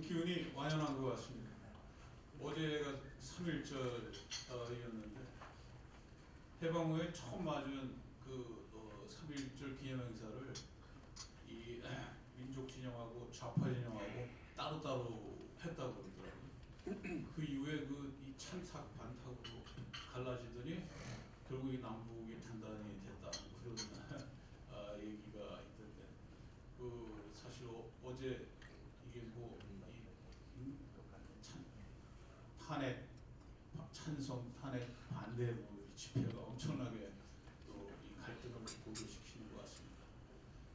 기운이 완연한 것 같습니다. 어제가 3.1절이었는데 해방 후에 처음 맞은 그 3.1절 기념행사를 이 민족 진영하고 좌파 진영하고 따로따로 했다고 그러더라고요. 그 이후에 이 찬삭 반탁으로 갈라지더니 결국 이 남북이 단단히 됐다 그런 얘기가 있던데 사실 어제 이게 탄핵 찬성 탄핵 반대 집회가 엄청나게 또 이 갈등을 고조시키는 것 같습니다.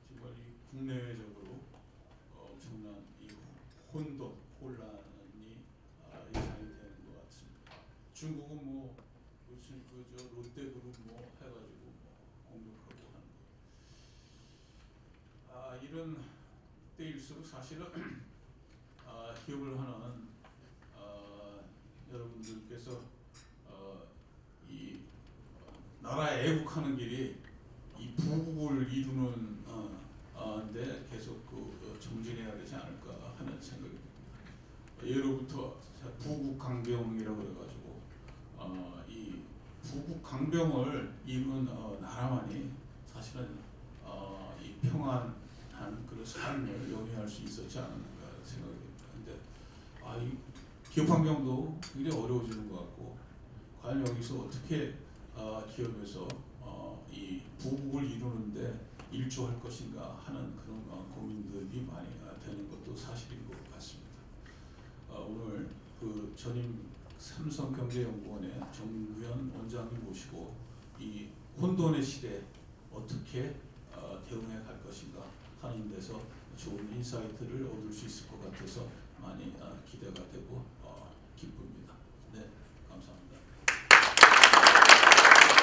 정말 이 국내외적으로 엄청난 이 혼란이 예상이 되는 것 같습니다. 중국은 무슨 롯데그룹 해가지고 공격하고 하는 거. 이런 때일수록 사실은 기업을 하는 여러분들께서 이 나라에 애국하는 길이 이 부국을 이루는 데 계속 정진해야 되지 않을까 하는 생각이 듭니다. 예로부터 부국강병이라고 해가지고 이 부국강병을 이룬 나라만이 사실은 이 평안한 그런 삶을 영위할 수 있었지 않았는가 생각이 됩니다. 근데 이 기업 환경도 굉장히 어려워지는 것 같고 과연 여기서 어떻게 기업에서 이 부국을 이루는데 일조할 것인가 하는 그런 고민들이 많이 되는 것도 사실인 것 같습니다. 오늘 그 전임 삼성경제연구원의 정구현 원장님 모시고 이 혼돈의 시대에 어떻게 대응해 갈 것인가 하는 데서 좋은 인사이트를 얻을 수 있을 것 같아서 많이 기대가 되고 기쁩니다. 네, 감사합니다.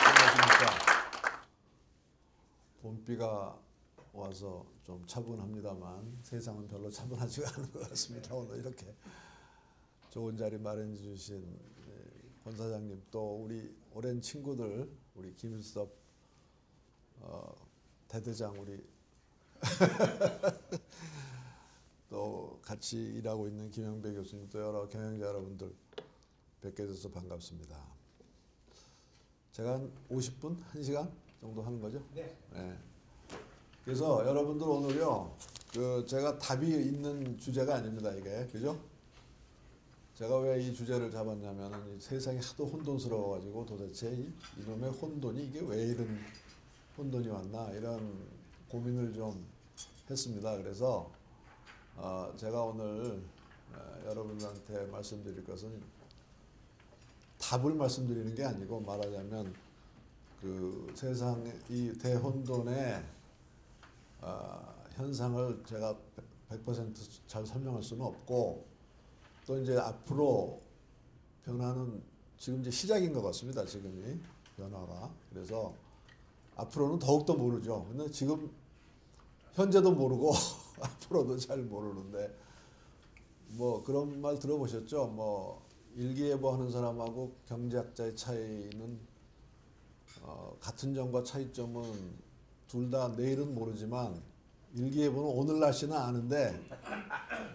안녕하십니까. 봄비가 와서 좀 차분합니다만 세상은 별로 차분하지가 않은 것 같습니다. 오늘 이렇게 좋은 자리 마련해 주신 권 사장님, 또 우리 오랜 친구들, 우리 김일섭 대대장, 우리 또 같이 일하고 있는 김영배 교수님, 또 여러 경영자 여러분들 뵙게 돼서 반갑습니다. 제가 한 50분, 1시간 정도 하는 거죠? 네. 네. 그래서 여러분들 오늘요, 제가 답이 있는 주제가 아닙니다, 이게. 그죠? 제가 왜 이 주제를 잡았냐면은 이 세상이 하도 혼돈스러워가지고 도대체 이놈의 혼돈이 이게 왜 이런 혼돈이 왔나 이런 고민을 좀 했습니다. 그래서 제가 오늘 여러분들한테 말씀드릴 것은 답을 말씀드리는 게 아니고, 말하자면 그 세상의 이 대혼돈의 현상을 제가 100% 잘 설명할 수는 없고, 또 이제 앞으로 변화는 지금 이제 시작인 것 같습니다. 지금이 변화가. 그래서 앞으로는 더욱더 모르죠. 근데 지금 현재도 모르고 앞으로도 잘 모르는데, 그런 말 들어보셨죠? 일기예보 하는 사람하고 경제학자의 차이는 같은 점과 차이점은 둘 다 내일은 모르지만 일기예보는 오늘 날씨는 아는데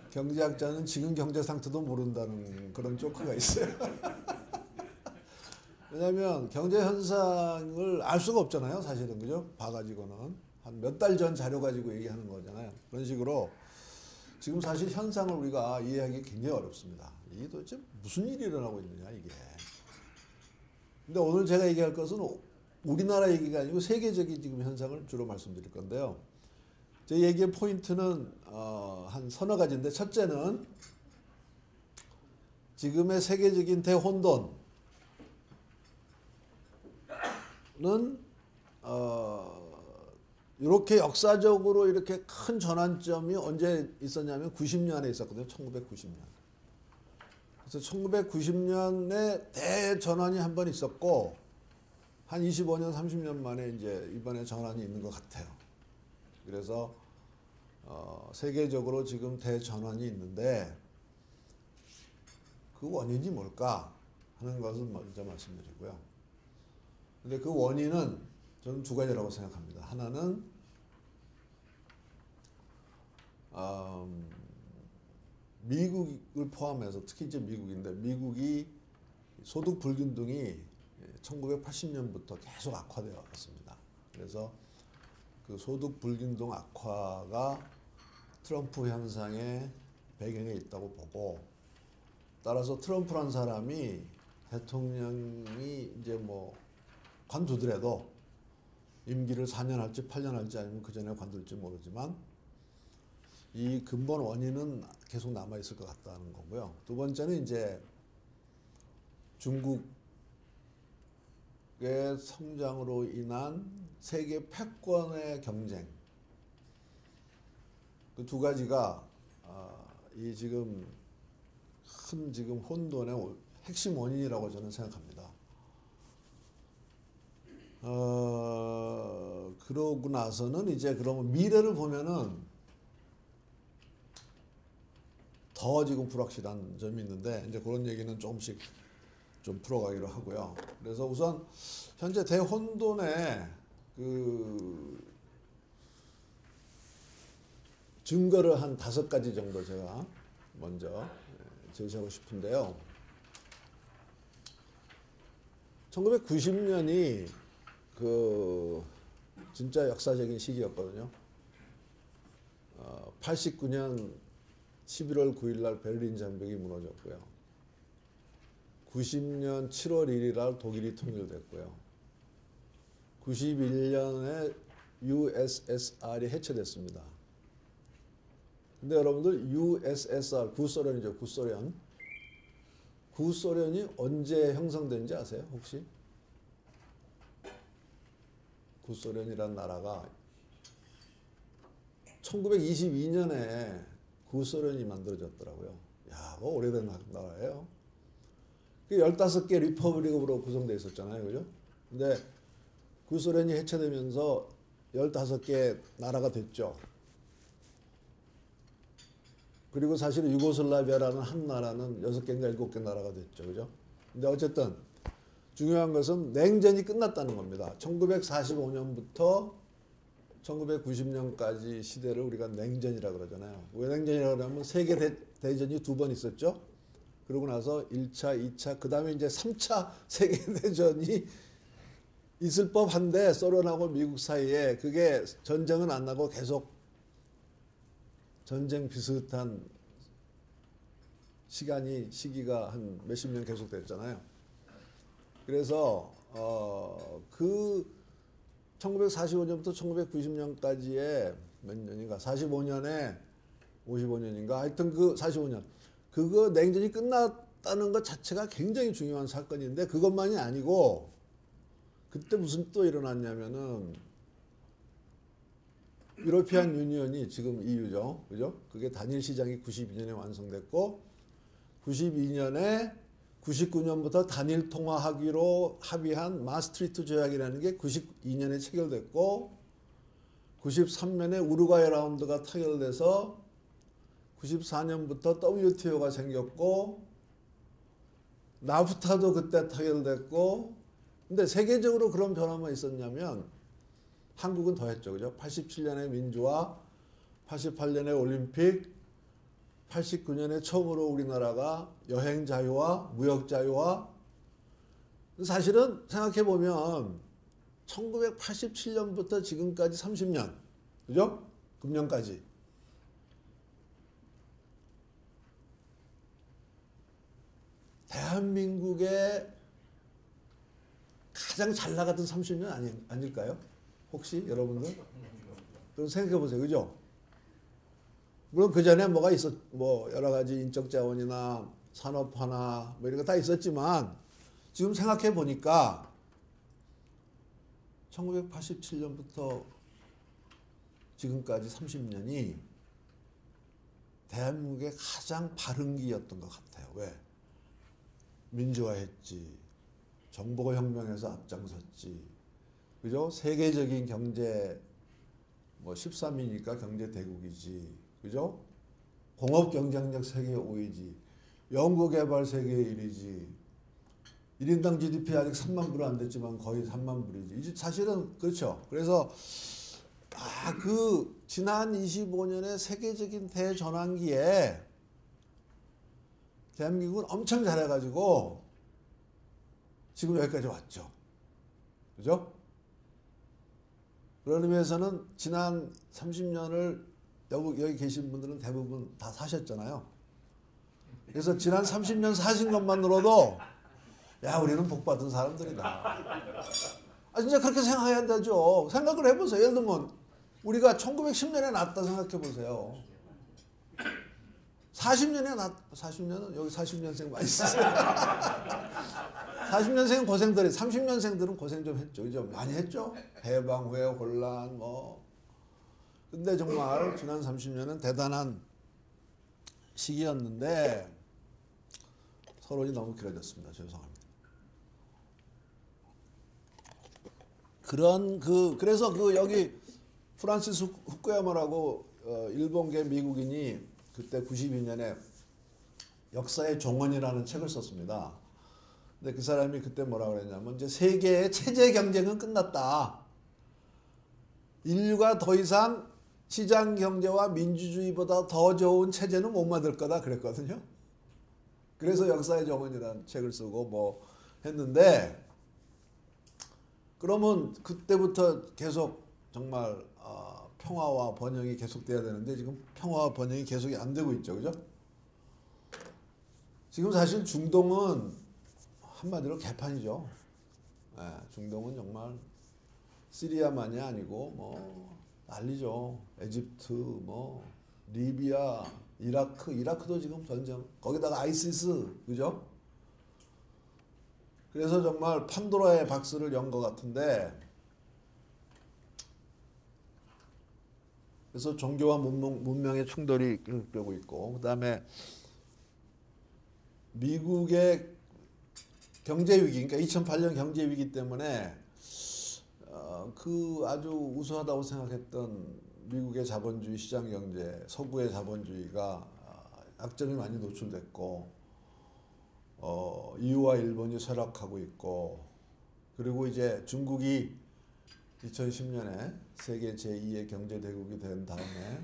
경제학자는 지금 경제 상태도 모른다는 그런 조크가 있어요. 왜냐하면 경제 현상을 알 수가 없잖아요, 사실은. 그죠? 봐가지고는 한 몇 달 전 자료 가지고 얘기하는 거잖아요. 그런 식으로 지금 사실 현상을 우리가 이해하기 굉장히 어렵습니다. 이게 도대체 무슨 일이 일어나고 있느냐, 이게. 근데 오늘 제가 얘기할 것은 우리나라 얘기가 아니고 세계적인 지금 현상을 주로 말씀드릴 건데요. 제 얘기의 포인트는 한 서너 가지인데, 첫째는 지금의 세계적인 대혼돈은 이렇게 역사적으로 이렇게 큰 전환점이 언제 있었냐면 90년에 있었거든요. 1990년. 그래서 1990년에 대전환이 한 번 있었고, 한 25년, 30년 만에 이제 이번에 전환이 있는 것 같아요. 그래서 세계적으로 지금 대전환이 있는데 그 원인이 뭘까 하는 것을 먼저 말씀드리고요. 근데 그 원인은 저는 두 가지라고 생각합니다. 하나는 미국을 포함해서 특히 이제 미국인데 미국이 소득 불균등이 1980년부터 계속 악화되어 왔습니다. 그래서 그 소득 불균등 악화가 트럼프 현상의 배경에 있다고 보고 따라서 트럼프란 사람이 대통령이 이제 뭐 관두더라도 임기를 4년 할지 8년 할지 아니면 그 전에 관둘지 모르지만 이 근본 원인은 계속 남아 있을 것 같다는 거고요. 두 번째는 이제 중국의 성장으로 인한 세계 패권의 경쟁. 그 두 가지가 이 지금 큰 지금 혼돈의 핵심 원인이라고 저는 생각합니다. 그러고 나서는 이제 그러면 미래를 보면은 더 지금 불확실한 점이 있는데 이제 그런 얘기는 조금씩 좀 풀어가기로 하고요. 그래서 우선 현재 대혼돈의 그 증거를 한 5가지 정도 제가 먼저 제시하고 싶은데요. 1990년이 그 진짜 역사적인 시기였거든요. 89년 11월 9일 날 베를린 장벽이 무너졌고요. 90년 7월 1일 날 독일이 통일됐고요. 91년에 USSR이 해체됐습니다. 근데 여러분들 USSR, 구소련이죠. 구소련. 구소련이 언제 형성된지 아세요? 혹시? 구소련이란 나라가 1922년에 구소련이 만들어졌더라고요. 야, 그거 오래된 나라예요. 15개 리퍼블릭으로 구성되어 있었잖아요. 그죠? 근데 구소련이 해체되면서 15개 나라가 됐죠. 그리고 사실은 유고슬라비아라는 한 나라는 6개인가 7개 나라가 됐죠. 그죠? 근데 어쨌든 중요한 것은 냉전이 끝났다는 겁니다. 1945년부터 1990년까지 시대를 우리가 냉전이라고 그러잖아요. 왜 냉전이라고 그러냐면 세계 대전이 2번 있었죠. 그러고 나서 1차, 2차, 그 다음에 이제 3차 세계대전이 있을 법한데 소련하고 미국 사이에 그게 전쟁은 안 나고 계속 전쟁 비슷한 시기가 한 몇십 년 계속 됐잖아요. 그래서 그 1945년부터 1990년까지의 몇 년인가 45년에 55년인가 하여튼 그 45년 그거 냉전이 끝났다는 것 자체가 굉장히 중요한 사건인데 그것만이 아니고 그때 무슨 또 일어났냐면은 유로피안 유니언이 지금 EU죠. 그죠? 그게 단일 시장이 92년에 완성됐고 92년에 99년부터 단일 통화하기로 합의한 마스트리트 조약이라는 게 92년에 체결됐고 93년에 우루과이 라운드가 타결돼서 94년부터 WTO가 생겼고 나프타도 그때 타결됐고 근데 세계적으로 그런 변화만 있었냐면 한국은 더 했죠. 그죠? 87년에 민주화, 88년에 올림픽, 89년에 처음으로 우리나라가 여행 자유화, 무역 자유화. 사실은 생각해 보면 1987년부터 지금까지 30년, 그죠? 금년까지. 대한민국의 가장 잘 나갔던 30년 아닐까요? 혹시 여러분들? 그럼 생각해 보세요. 그죠? 물론 그 전에 뭐가 뭐 여러 가지 인적 자원이나 산업화나 뭐 이런 거 다 있었지만 지금 생각해 보니까 1987년부터 지금까지 30년이 대한민국의 가장 바른기였던 것 같아요. 왜? 민주화했지. 정보혁명에서 앞장섰지. 그죠? 세계적인 경제 뭐 13위니까 경제 대국이지. 그죠? 공업 경쟁력 세계 5위지. 연구개발 세계 1위지. 1인당 GDP 아직 3만 불 안 됐지만 거의 3만 불이지. 이제 사실은 그렇죠. 그래서 그 지난 25년의 세계적인 대전환기에 대한민국은 엄청 잘해가지고 지금 여기까지 왔죠. 그죠? 그런 의미에서는 지난 30년을 여기 계신 분들은 대부분 다 사셨잖아요. 그래서 지난 30년 사신 것만으로도 야, 우리는 복 받은 사람들이다. 아, 진짜 그렇게 생각해야 되죠. 생각을 해보세요. 예를 들면 우리가 1910년에 났다 생각해 보세요. 40년은 여기 40년생 많이 있으세요. 40년생은 고생들이, 30년생들은 고생 좀 했죠. 그죠? 많이 했죠? 해방 후에 혼란 뭐. 근데 정말 지난 30년은 대단한 시기였는데 서론이 너무 길어졌습니다. 죄송합니다. 그래서 여기 프란시스 후쿠야마라고 일본계 미국인이 그때 92년에 역사의 종언이라는 책을 썼습니다. 근데 그 사람이 그때 뭐라고 그랬냐면 이제 세계의 체제 경쟁은 끝났다. 인류가 더 이상 시장 경제와 민주주의보다 더 좋은 체제는 못 만들 거다 그랬거든요. 그래서 역사의 종언이라는 책을 쓰고 뭐 했는데 그러면 그때부터 계속 정말 평화와 번영이 계속돼야 되는데 지금 평화와 번영이 계속이 안 되고 있죠. 그죠? 지금 사실 중동은 한마디로 개판이죠. 네, 중동은 정말 시리아만이 아니고 뭐 난리죠. 에집트, 뭐 리비아, 이라크도 지금 전쟁. 거기다가 아이시스, 그죠? 그래서 정말 판도라의 박스를 연 것 같은데, 그래서 종교와 문명의 충돌이 되고 있고, 그 다음에 미국의 경제 위기, 그러니까 2008년 경제 위기 때문에 그 아주 우수하다고 생각했던 미국의 자본주의 시장 경제, 서구의 자본주의가 약점이 많이 노출됐고, EU와 일본이 쇠락하고 있고, 그리고 이제 중국이 2010년에 세계 제2의 경제 대국이 된 다음에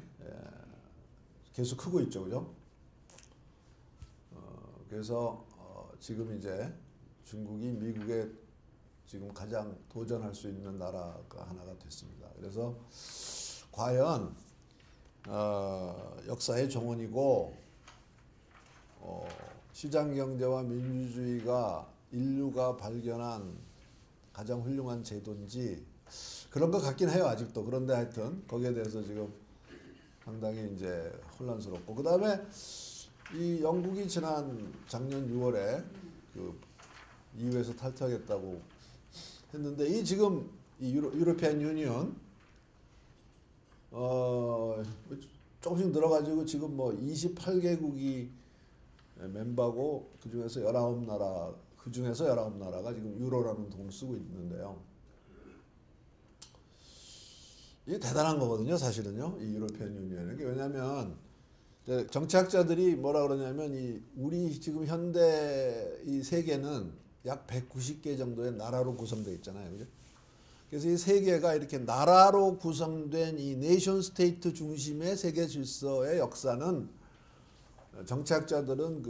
계속 크고 있죠, 그죠? 그래서 지금 이제 중국이 미국에 지금 가장 도전할 수 있는 나라가 하나가 됐습니다. 그래서 과연 역사의 종언이고 시장 경제와 민주주의가 인류가 발견한 가장 훌륭한 제도인지 그런 것 같긴 해요, 아직도. 그런데 하여튼 거기에 대해서 지금 상당히 이제 혼란스럽고, 그 다음에 이 영국이 작년 6월에 그 EU에서 탈퇴하겠다고 했는데, 이 지금 이 유로피안 유니언 조금씩 늘어가지고 지금 뭐 28개국이 멤버고 그 중에서 19나라가 지금 유로라는 돈을 쓰고 있는데요. 이게 대단한 거거든요, 사실은요. 이 유로피안 유니언이. 왜냐하면 정치학자들이 뭐라 그러냐면 우리 지금 현대 이 세계는 약 190개 정도의 나라로 구성되어 있잖아요, 그죠? 그래서 이 세계가 이렇게 나라로 구성된 이 네이션 스테이트 중심의 세계 질서의 역사는 정치학자들은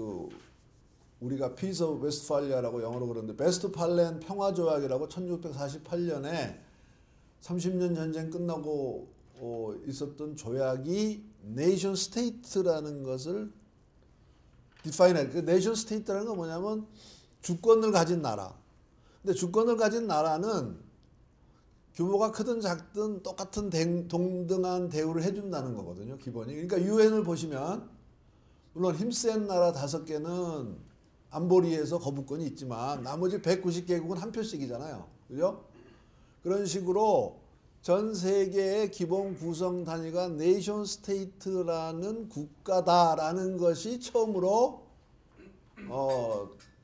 우리가 피스 오브 웨스트팔리아라고 영어로 그러는데 베스트팔렌 평화조약이라고 1648년에 30년 전쟁 끝나고 있었던 조약이 네이션 스테이트라는 것을 디파인해. 그 네이션 스테이트라는 건 뭐냐면 주권을 가진 나라. 근데 주권을 가진 나라는 규모가 크든 작든 똑같은 동등한 대우를 해준다는 거거든요, 기본이. 그러니까 유엔을 보시면 물론 힘센 나라 5개는 안보리에서 거부권이 있지만 나머지 190개국은 한 표씩이잖아요. 그죠? 그런 식으로 전 세계의 기본 구성 단위가 네이션 스테이트라는 국가다라는 것이 처음으로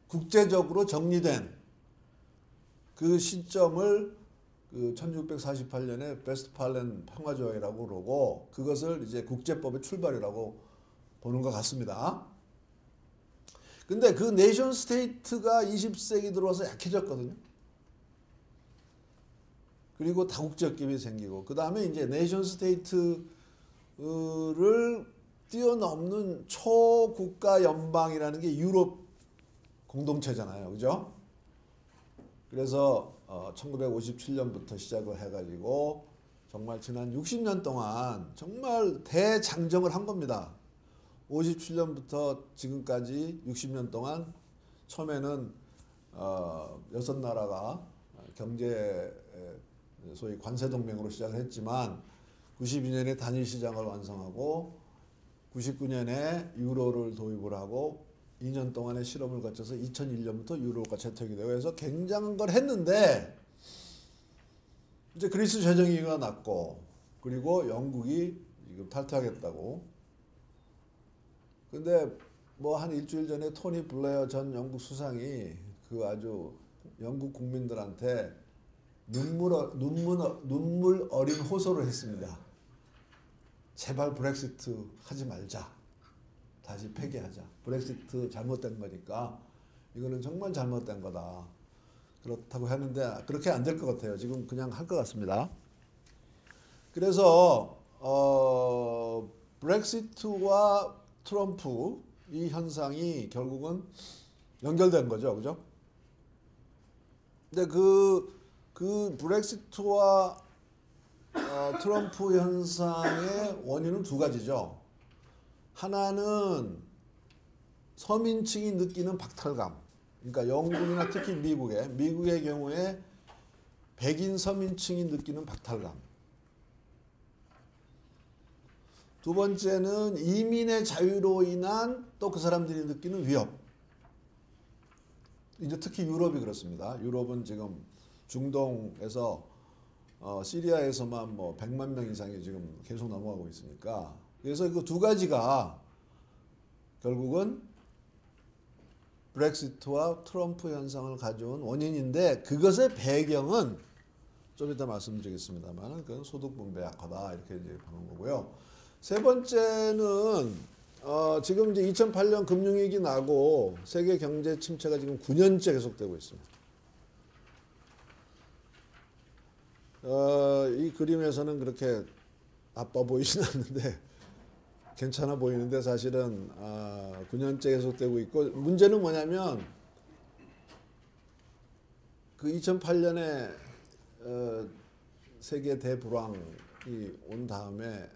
국제적으로 정리된 그 시점을 1648년에 베스트팔렌 평화조약이라고 그러고, 그것을 이제 국제법의 출발이라고 보는 것 같습니다. 근데 그 네이션 스테이트가 20세기 들어와서 약해졌거든요. 그리고 다국적 기업이 생기고, 그 다음에 이제 네이션 스테이트를 뛰어넘는 초국가 연방이라는 게 유럽 공동체잖아요. 그죠? 그래서 1957년부터 시작을 해가지고 정말 지난 60년 동안 정말 대장정을 한 겁니다. 57년부터 지금까지 60년 동안 처음에는 6나라가 경제 소위 관세동맹으로 시작을 했지만 92년에 단일시장을 완성하고 99년에 유로를 도입을 하고 2년 동안의 실험을 거쳐서 2001년부터 유로가 채택이 되고 해서 굉장한 걸 했는데 이제 그리스 재정위기가 났고 그리고 영국이 지금 탈퇴하겠다고. 근데 뭐 한 일주일 전에 토니 블레어 전 영국 수상이 그 아주 영국 국민들한테 눈물 어린 호소를 했습니다. 제발 브렉시트 하지 말자. 다시 폐기하자. 브렉시트 잘못된 거니까 이거는 정말 잘못된 거다. 그렇다고 했는데 그렇게 안 될 것 같아요. 지금 그냥 할 것 같습니다. 그래서 브렉시트와 트럼프 이 현상이 결국은 연결된 거죠. 그죠? 근데 그 브렉시트와 트럼프 현상의 원인은 두 가지죠. 하나는 서민층이 느끼는 박탈감. 그러니까 영국이나 특히 미국의 경우에 백인 서민층이 느끼는 박탈감. 두 번째는 이민의 자유로 인한 또 그 사람들이 느끼는 위협. 이제 특히 유럽이 그렇습니다. 유럽은 지금 중동에서 시리아에서만 뭐 100만 명 이상이 지금 계속 넘어가고 있으니까 그래서 그 두 가지가 결국은 브렉시트와 트럼프 현상을 가져온 원인인데 그것의 배경은 좀 이따 말씀드리겠습니다만 그건 소득 분배 약화다 이렇게 이제 보는 거고요. 세 번째는 지금 이제 2008년 금융위기 나고 세계 경제 침체가 지금 9년째 계속되고 있습니다. 이 그림에서는 그렇게 나빠 보이진 않는데 괜찮아 보이는데 사실은 9년째 계속되고 있고 문제는 뭐냐면 그 2008년에 세계 대불황이 온 다음에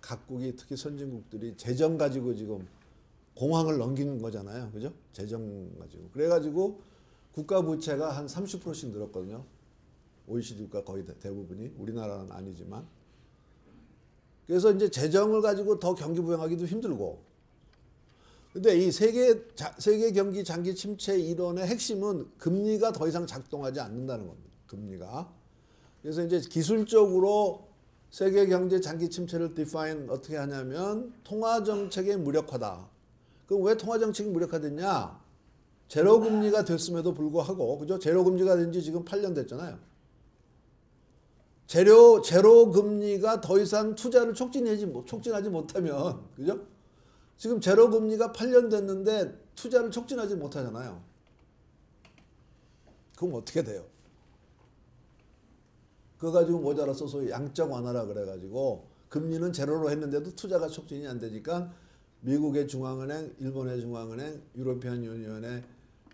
각국이 특히 선진국들이 재정 가지고 지금 공황을 넘기는 거잖아요. 그죠? 재정 가지고. 그래가지고 국가 부채가 한 30%씩 늘었거든요. OECD 국가 거의 대부분이. 우리나라는 아니지만. 그래서 이제 재정을 가지고 더 경기 부양하기도 힘들고. 근데 이 세계 경기 장기 침체 이론의 핵심은 금리가 더 이상 작동하지 않는다는 겁니다. 금리가. 그래서 이제 기술적으로 세계 경제 장기 침체를 define 어떻게 하냐면 통화 정책의 무력화다. 그럼 왜 통화 정책이 무력화됐냐? 제로 금리가 됐음에도 불구하고 그죠? 제로 금리가 된 지 지금 8년 됐잖아요. 제로 금리가 더 이상 투자를 촉진하지 못하면 그죠? 지금 제로 금리가 8년 됐는데 투자를 촉진하지 못하잖아요. 그럼 어떻게 돼요? 그거 가지고 모자라서 소위 양적 완화라 그래가지고 금리는 제로로 했는데도 투자가 촉진이 안 되니까 미국의 중앙은행, 일본의 중앙은행, 유로피안 유니언의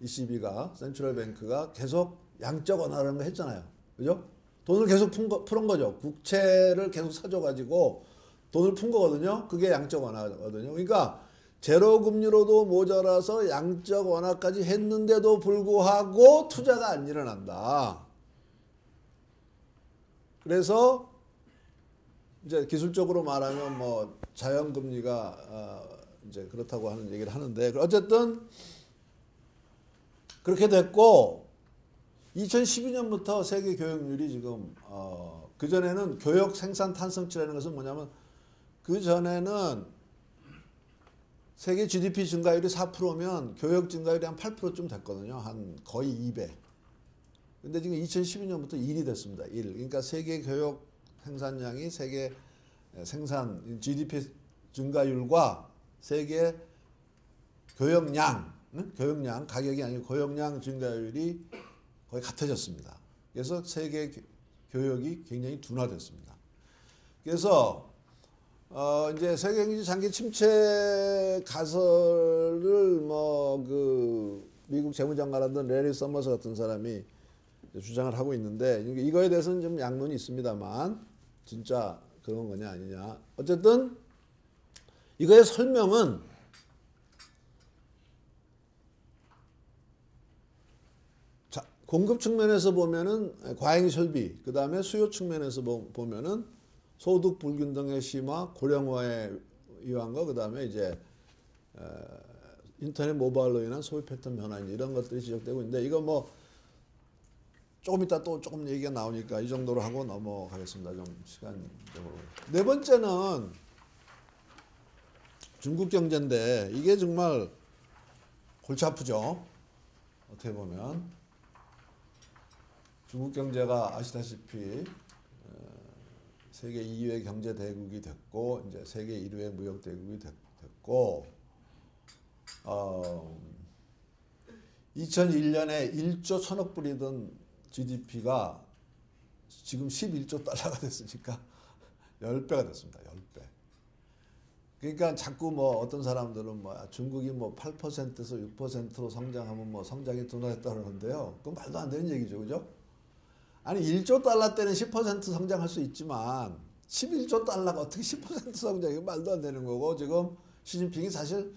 ECB가 센트럴 뱅크가 계속 양적 완화라는 거 했잖아요. 그죠? 돈을 계속 푼 거죠. 국채를 계속 사줘가지고 돈을 푼 거거든요. 그게 양적 완화거든요. 그러니까 제로 금리로도 모자라서 양적 완화까지 했는데도 불구하고 투자가 안 일어난다. 그래서 이제 기술적으로 말하면 뭐 자연금리가 이제 그렇다고 하는 얘기를 하는데 어쨌든 그렇게 됐고 2012년부터 세계 교역률이 지금 그 전에는 교역 생산 탄성치라는 것은 뭐냐면 그 전에는 세계 GDP 증가율이 4%면 교역 증가율이 한 8%쯤 됐거든요. 한 거의 2배. 근데 지금 2012년부터 1이 됐습니다. 1. 그러니까 세계 교역 생산량이 세계 생산 GDP 증가율과 세계 교역량, 교역량 가격이 아니고 교역량 증가율이 거의 같아졌습니다. 그래서 세계 교역이 굉장히 둔화됐습니다. 그래서 이제 세계 경제 장기 침체 가설을 뭐 그 미국 재무장관이던 레리 서머스 같은 사람이 주장을 하고 있는데 이거에 대해서는 좀 양론이 있습니다만 진짜 그런 거냐 아니냐. 어쨌든 이거의 설명은 자, 공급 측면에서 보면은 과잉 설비, 그 다음에 수요 측면에서 보면은 소득 불균등의 심화, 고령화의 이완과 그 다음에 이제 인터넷 모바일로 인한 소비 패턴 변화 이런 것들이 지적되고 있는데 이거 뭐 조금 이따 또 조금 얘기가 나오니까 이 정도로 하고 넘어가겠습니다. 좀 시간적으로. 네 번째는 중국 경제인데 이게 정말 골치 아프죠. 어떻게 보면 중국 경제가 아시다시피 세계 2위의 경제 대국이 됐고 이제 세계 1위의 무역 대국이 됐고 2001년에 1조 1000억 불이던 GDP가 지금 11조 달러가 됐으니까 10배가 됐습니다. 10배. 그러니까 자꾸 뭐 어떤 사람들은 뭐 중국이 뭐 8%에서 6%로 성장하면 뭐 성장이 둔화했다 그러는데요. 그건 말도 안 되는 얘기죠. 그죠? 아니 1조 달러 때는 10% 성장할 수 있지만 11조 달러가 어떻게 10% 성장이 말도 안 되는 거고 지금 시진핑이 사실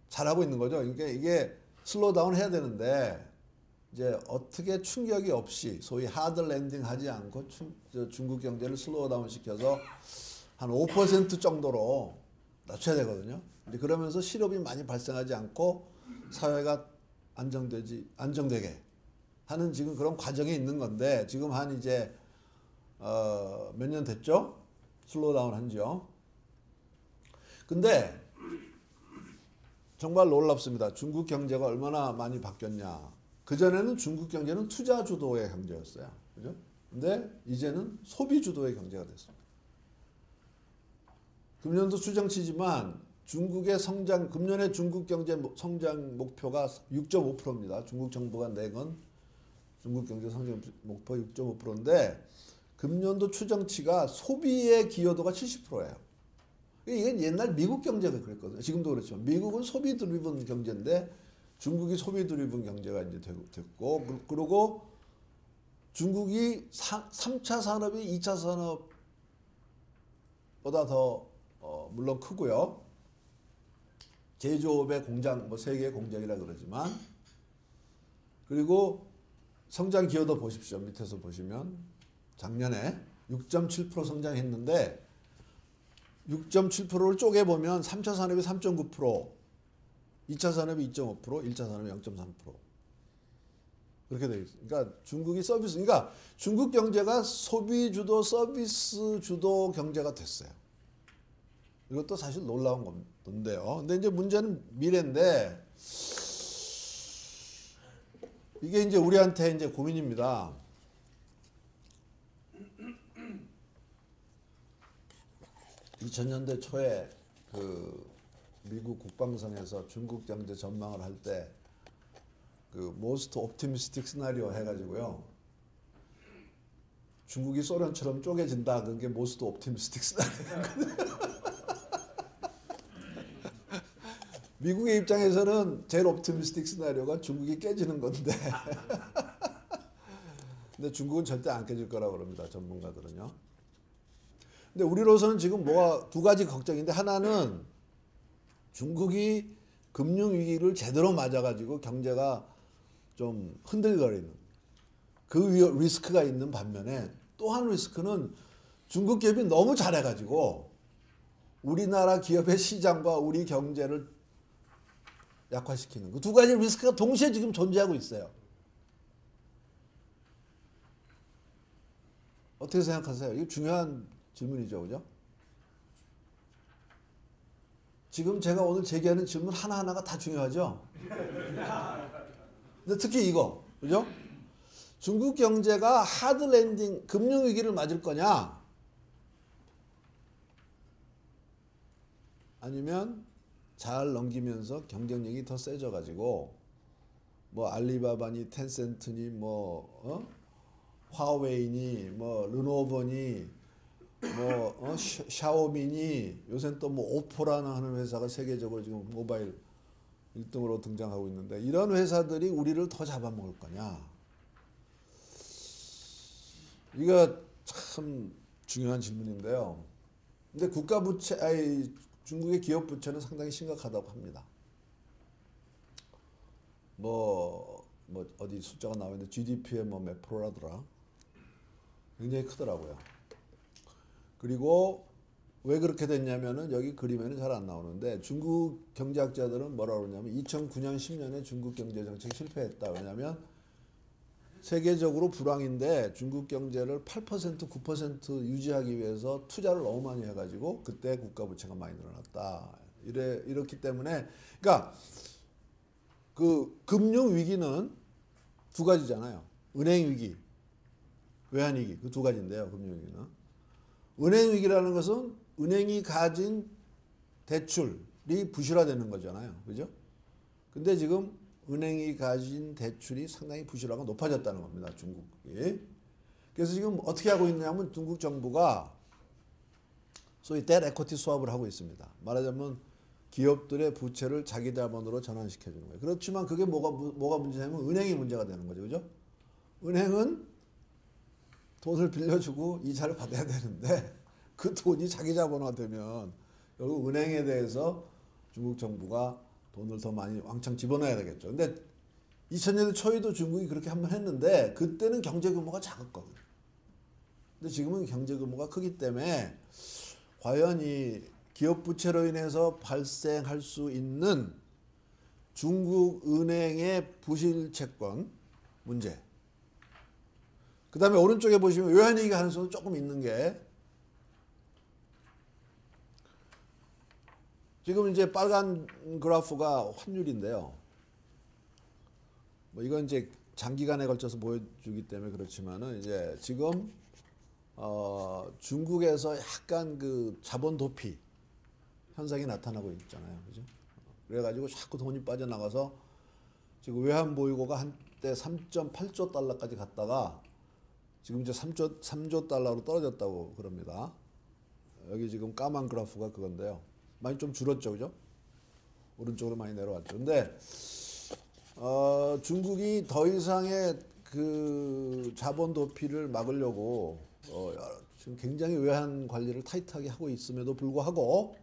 잘하고 있는 거죠. 그러니까 이게 슬로우다운 해야 되는데 이제 어떻게 충격이 없이 소위 하드 랜딩 하지 않고 중국 경제를 슬로우다운 시켜서 한 5% 정도로 낮춰야 되거든요. 이제 그러면서 실업이 많이 발생하지 않고 사회가 안정되게 하는 지금 그런 과정에 있는 건데 지금 한 이제 몇 년 됐죠? 슬로우다운 한지요. 근데 정말 놀랍습니다. 중국 경제가 얼마나 많이 바뀌었냐. 그전에는 중국 경제는 투자 주도의 경제였어요. 그죠? 근데 이제는 소비 주도의 경제가 됐습니다. 금년도 추정치지만 중국의 금년의 중국 경제 성장 목표가 6.5%입니다. 중국 정부가 내건 중국 경제 성장 목표 6.5%인데 금년도 추정치가 소비의 기여도가 70%예요. 이건 옛날 미국 경제가 그랬거든요. 지금도 그렇지만 미국은 소비 드리븐 경제인데 중국이 소비 드리븐 경제가 이제 됐고 그리고 중국이 3차 산업이 2차 산업보다 더 물론 크고요. 제조업의 공장, 뭐 세계 공장이라 그러지만 그리고 성장 기여도 보십시오. 밑에서 보시면 작년에 6.7% 성장했는데 6.7%를 쪼개보면 3차 산업이 3.9%, 2차 산업이 2.5%, 1차 산업이 0.3%. 그렇게 되어 있어요. 그러니까 중국이 그러니까 중국 경제가 소비 주도, 서비스 주도 경제가 됐어요. 이것도 사실 놀라운 건데요. 근데 이제 문제는 미래인데 이게 이제 우리한테 이제 고민입니다. (2000년대) 초에 그 미국 국방성에서 중국 경제 전망을 할 때 그 most optimistic scenario 해가지고요. 중국이 소련처럼 쪼개진다. 그게 most optimistic scenario거든요. 미국의 입장에서는 제일 optimistic scenario가 중국이 깨지는 건데 근데 중국은 절대 안 깨질 거라고 그럽니다. 전문가들은요. 근데 우리로서는 지금 두 가지 걱정인데 하나는 중국이 금융위기를 제대로 맞아가지고 경제가 좀 흔들거리는 그 리스크가 있는 반면에 또 한 리스크는 중국 기업이 너무 잘해가지고 우리나라 기업의 시장과 우리 경제를 약화시키는 그 두 가지 리스크가 동시에 지금 존재하고 있어요. 어떻게 생각하세요? 이거 중요한 질문이죠. 그죠? 지금 제가 오늘 제기하는 질문 하나하나가 다 중요하죠? 근데 특히 이거, 그죠? 중국 경제가 하드 랜딩, 금융위기를 맞을 거냐? 아니면 잘 넘기면서 경쟁력이 더 세져가지고, 뭐, 알리바바니, 텐센트니, 뭐, 화웨이니, 뭐, 르노버니, 샤오미니 요새는 또 뭐 오포라는 하는 회사가 세계적으로 지금 모바일 1등으로 등장하고 있는데 이런 회사들이 우리를 더 잡아먹을 거냐? 이거 참 중요한 질문인데요. 근데 국가 부채, 중국의 기업 부채는 상당히 심각하다고 합니다. 어디 숫자가 나오는데 GDP의 몇 프로라더라. 굉장히 크더라고요. 그리고 왜 그렇게 됐냐면은 여기 그림에는 잘 안 나오는데 중국 경제학자들은 뭐라고 그러냐면 2009년 10년에 중국 경제 정책이 실패했다. 왜냐면 세계적으로 불황인데 중국 경제를 8% 9% 유지하기 위해서 투자를 너무 많이 해가지고 그때 국가 부채가 많이 늘어났다. 이렇기 때문에 그러니까 그 금융 위기는 두 가지잖아요. 은행 위기, 외환 위기 그 두 가지인데요. 금융 위기는 은행 위기라는 것은 은행이 가진 대출이 부실화되는 거잖아요. 그죠? 근데 지금 은행이 가진 대출이 상당히 부실화가 높아졌다는 겁니다. 중국이. 그래서 지금 어떻게 하고 있냐면 중국 정부가 소위 뎨 에코티 수합을 하고 있습니다. 말하자면 기업들의 부채를 자기 자본으로 전환시켜 주는 거예요. 그렇지만 그게 뭐가 문제냐면 은행이 문제가 되는 거죠. 그죠? 은행은 돈을 빌려주고 이자를 받아야 되는데 그 돈이 자기 자본화 되면 결국 은행에 대해서 중국 정부가 돈을 더 많이 왕창 집어넣어야 되겠죠. 근데 2000년대 초에도 중국이 그렇게 한번 했는데 그때는 경제 규모가 작았거든요. 근데 지금은 경제 규모가 크기 때문에 과연 이 기업 부채로 인해서 발생할 수 있는 중국 은행의 부실 채권 문제. 그 다음에 오른쪽에 보시면 외환위기 가능성도 조금 있는 게 지금 이제 빨간 그래프가 환율인데요. 이건 이제 장기간에 걸쳐서 보여주기 때문에 그렇지만은 이제 지금 중국에서 약간 그 자본 도피 현상이 나타나고 있잖아요. 그죠? 그래가지고 자꾸 돈이 빠져나가서 지금 외환 보유고가 한때 3.8조 달러까지 갔다가 지금 이제 3조 달러로 떨어졌다고 그럽니다. 여기 지금 까만 그래프가 그건데요. 많이 좀 줄었죠, 그죠? 오른쪽으로 많이 내려왔죠. 근데 중국이 더 이상의 그 자본 도피를 막으려고 지금 굉장히 외환 관리를 타이트하게 하고 있음에도 불구하고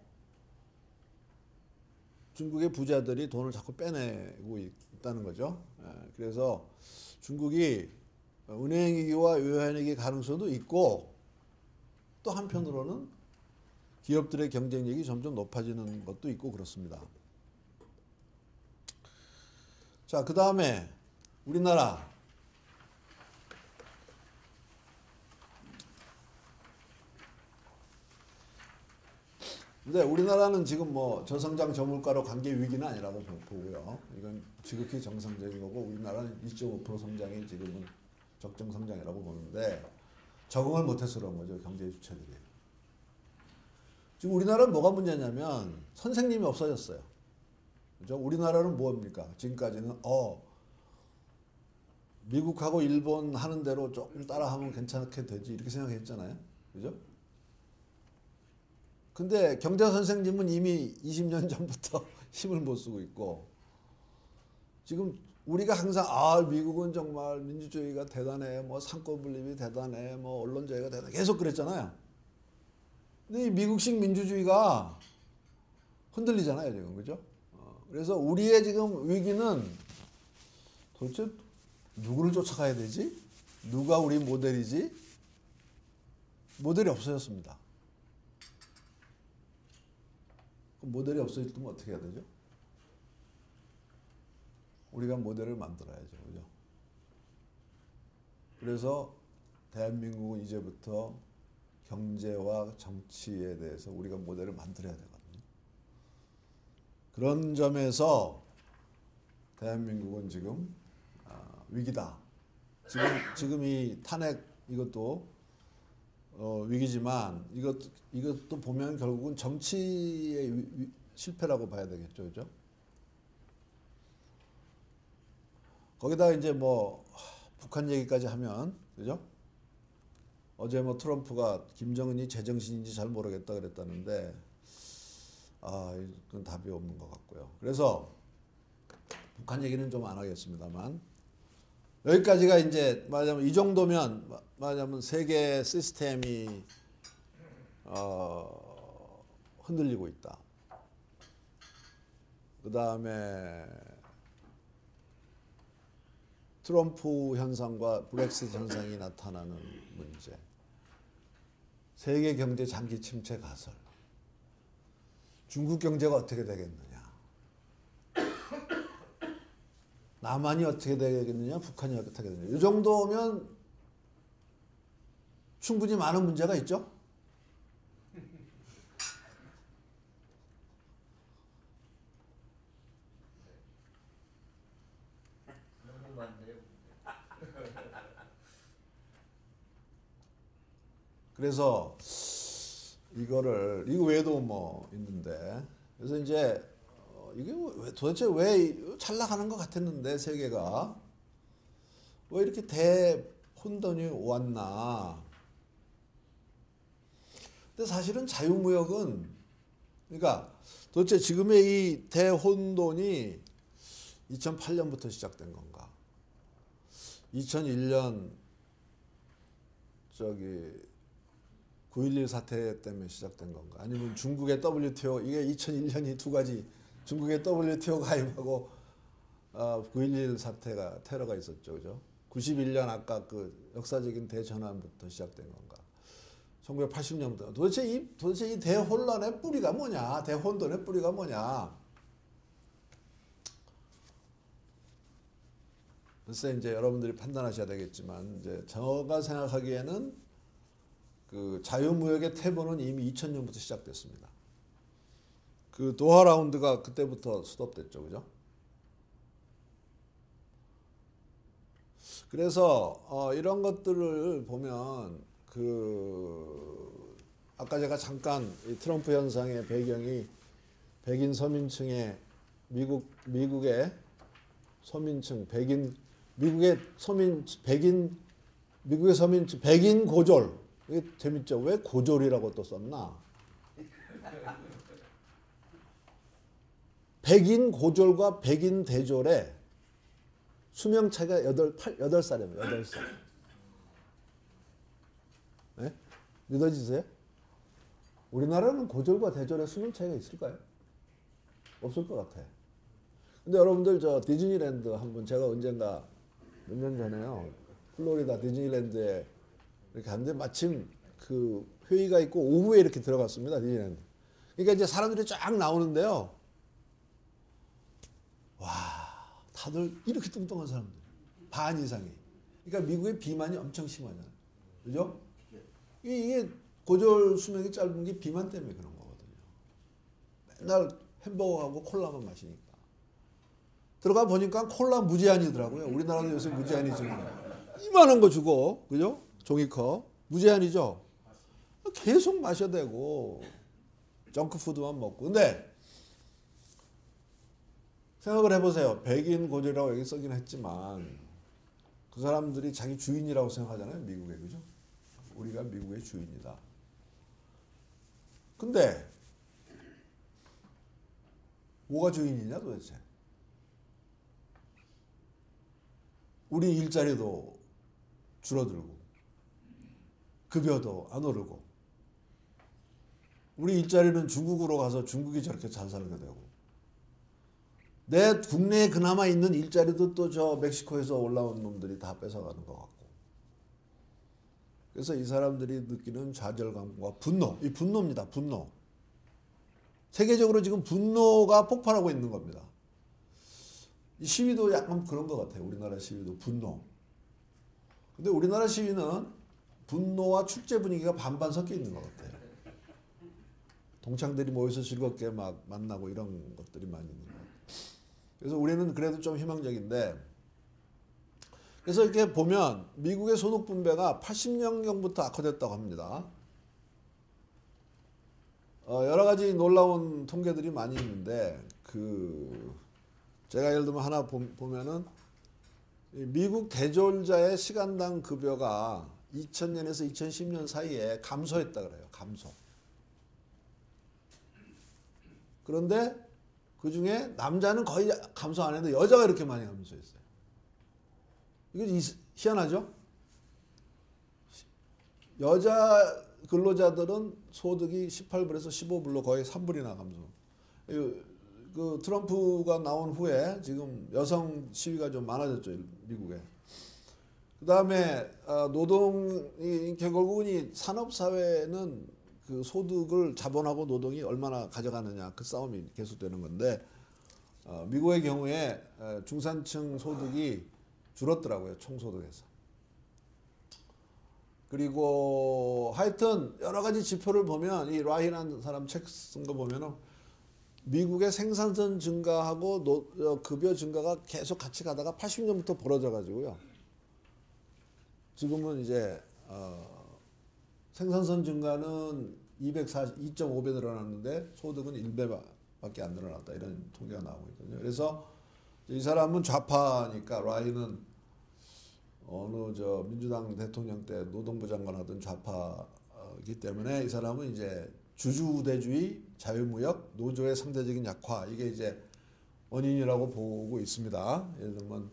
중국의 부자들이 돈을 자꾸 빼내고 있다는 거죠. 그래서 중국이 은행위기와 외환위기 가능성도 있고 또 한편으로는 기업들의 경쟁력이 점점 높아지는 것도 있고 그렇습니다. 자, 그 다음에 우리나라. 근데 우리나라는 지금 저성장 저물가로 관계 위기는 아니라고 보고요. 이건 지극히 정상적인 거고 우리나라는 2.5% 성장이 지금은 적정 성장이라고 보는데 적응을 못해서 그런 거죠. 경제 주체들이. 지금 우리나라는 뭐가 문제냐면 선생님이 없어졌어요. 그죠? 우리나라는 뭡니까? 지금까지는 미국하고 일본 하는 대로 조금 따라하면 괜찮게 되지 이렇게 생각했잖아요. 그죠? 근데 경제 선생님은 이미 20년 전부터 힘을 못 쓰고 있고 지금 우리가 항상 미국은 정말 민주주의가 대단해, 상권 분립이 대단해, 언론 자유가 대단해 계속 그랬잖아요. 근데 이 미국식 민주주의가 흔들리잖아요, 지금. 그죠? 그래서 우리의 지금 위기는 도대체 누구를 쫓아가야 되지? 누가 우리 모델이지? 모델이 없어졌습니다. 그럼 모델이 없어졌으면 어떻게 해야 되죠? 우리가 모델을 만들어야죠. 그죠? 그래서 대한민국은 이제부터 경제와 정치에 대해서 우리가 모델을 만들어야 되거든요. 그런 점에서 대한민국은 지금 위기다. 지금 이 탄핵 이것도 위기지만 이것도 보면 결국은 정치의 실패라고 봐야 되겠죠, 그죠? 거기다 이제 북한 얘기까지 하면, 그죠? 어제 뭐 트럼프가 김정은이 제정신인지 잘 모르겠다 그랬다는데 이건 답이 없는 것 같고요. 그래서 북한 얘기는 좀 안 하겠습니다만 여기까지가 이제 말하자면 이 정도면 말하자면 세계 시스템이 흔들리고 있다. 그 다음에 트럼프 현상과 브렉시트 현상이 나타나는 문제, 세계 경제 장기 침체 가설, 중국 경제가 어떻게 되겠느냐, 남한이 어떻게 되겠느냐, 북한이 어떻게 되겠느냐. 이 정도면 충분히 많은 문제가 있죠. 그래서 이거 외에도 뭐 있는데, 그래서 이제 이게 도대체 왜 잘 나가는 것 같았는데 세계가 왜 이렇게 대혼돈이 왔나? 근데 사실은 자유무역은, 그러니까 도대체 지금의 이 대혼돈이 2008년부터 시작된 건가? 2001년 9.11 사태 때문에 시작된 건가? 아니면 중국의 WTO, 이게 2001년이 두 가지, 중국의 WTO 가입하고 9.11 사태가, 테러가 있었죠. 그죠? 91년 아까 그 역사적인 대전환부터 시작된 건가? 1980년부터. 도대체 이 대혼란의 뿌리가 뭐냐? 대혼돈의 뿌리가 뭐냐? 글쎄 이제 여러분들이 판단하셔야 되겠지만, 이제 제가 생각하기에는 그 자유무역의 태보는 이미 2000년부터 시작됐습니다. 그 도하 라운드가 그때부터 스톱됐죠. 그죠? 그래서 이런 것들을 보면 아까 제가 잠깐 이 트럼프 현상의 배경이 백인 서민층의 미국의 서민층, 미국의 서민층, 백인 고졸. 이게 재밌죠? 왜 고졸이라고 또 썼나? 백인 고졸과 백인 대졸의 수명 차이가 8살이에요. 8살. 네? 믿어지세요? 우리나라는 고졸과 대졸의 수명 차이가 있을까요? 없을 것 같아요. 근데 여러분들 디즈니랜드 한번 제가 언젠가 몇 년 전에요. 플로리다 디즈니랜드에 이렇게 갔는데 마침 그 회의가 있고 오후에 이렇게 들어갔습니다. 디즈니랜드. 그러니까 이제 사람들이 쫙 나오는데요. 와, 다들 이렇게 뚱뚱한 사람들. 반 이상이. 그러니까 미국의 비만이 엄청 심하잖아요. 그죠? 이게 고졸 수명이 짧은 게 비만 때문에 그런 거거든요. 맨날 햄버거하고 콜라만 마시니까. 들어가 보니까 콜라 무제한이더라고요. 우리나라도 요새 무제한이죠. 이만한 거 주고, 그죠? 종이컵. 무제한이죠. 계속 마셔야 되고, 정크푸드만 먹고. 근데, 생각을 해보세요. 백인 고졸이라고 여기 쓰긴 했지만, 그 사람들이 자기 주인이라고 생각하잖아요. 미국에. 그죠? 우리가 미국의 주인이다. 근데, 뭐가 주인이냐 도대체? 우리 일자리도 줄어들고 급여도 안 오르고 우리 일자리는 중국으로 가서 중국이 저렇게 잘 살게 되고 내 국내에 그나마 있는 일자리도 또 멕시코에서 올라온 놈들이 다 뺏어가는 것 같고 그래서 이 사람들이 느끼는 좌절감과 분노, 이 분노입니다. 분노. 세계적으로 지금 분노가 폭발하고 있는 겁니다. 이 시위도 약간 그런 것 같아요. 우리나라 시위도 분노. 근데 우리나라 시위는 분노와 축제 분위기가 반반 섞여 있는 것 같아요. 동창들이 모여서 즐겁게 막 만나고 이런 것들이 많이 있는 것 같아요. 그래서 우리는 그래도 좀 희망적인데 그래서 이렇게 보면 미국의 소득 분배가 80년경부터 악화됐다고 합니다. 여러 가지 놀라운 통계들이 많이 있는데 제가 예를 들면 하나 보면은 미국 대졸자의 시간당 급여가 2000년에서 2010년 사이에 감소했다 그래요. 감소. 그런데 그 중에 남자는 거의 감소 안 했는데 여자가 이렇게 많이 감소했어요. 이거 희한하죠? 여자 근로자들은 소득이 18불에서 15불로 거의 3불이나 감소. 그 트럼프가 나온 후에 지금 여성 시위가 좀 많아졌죠, 미국에. 그 다음에 노동이 결국은 이 산업사회는 그 소득을 자본하고 노동이 얼마나 가져가느냐 그 싸움이 계속되는 건데 미국의 경우에 중산층 소득이 줄었더라고요, 총소득에서. 그리고 하여튼 여러 가지 지표를 보면 이 라힌이라는 사람 책 쓴 거 보면은 미국의 생산성 증가하고 급여 증가가 계속 같이 가다가 80년부터 벌어져 가지고요. 지금은 이제 생산성 증가는 2.5배 늘어났는데 소득은 1배밖에 안 늘어났다 이런 통계가 나오고 있거든요. 그래서 이 사람은 좌파니까 라힌은 어느 민주당 대통령 때 노동부 장관 하던 좌파이기 때문에 이 사람은 이제 주주우대주의, 자유무역, 노조의 상대적인 약화 이게 이제 원인이라고 보고 있습니다. 예를 들면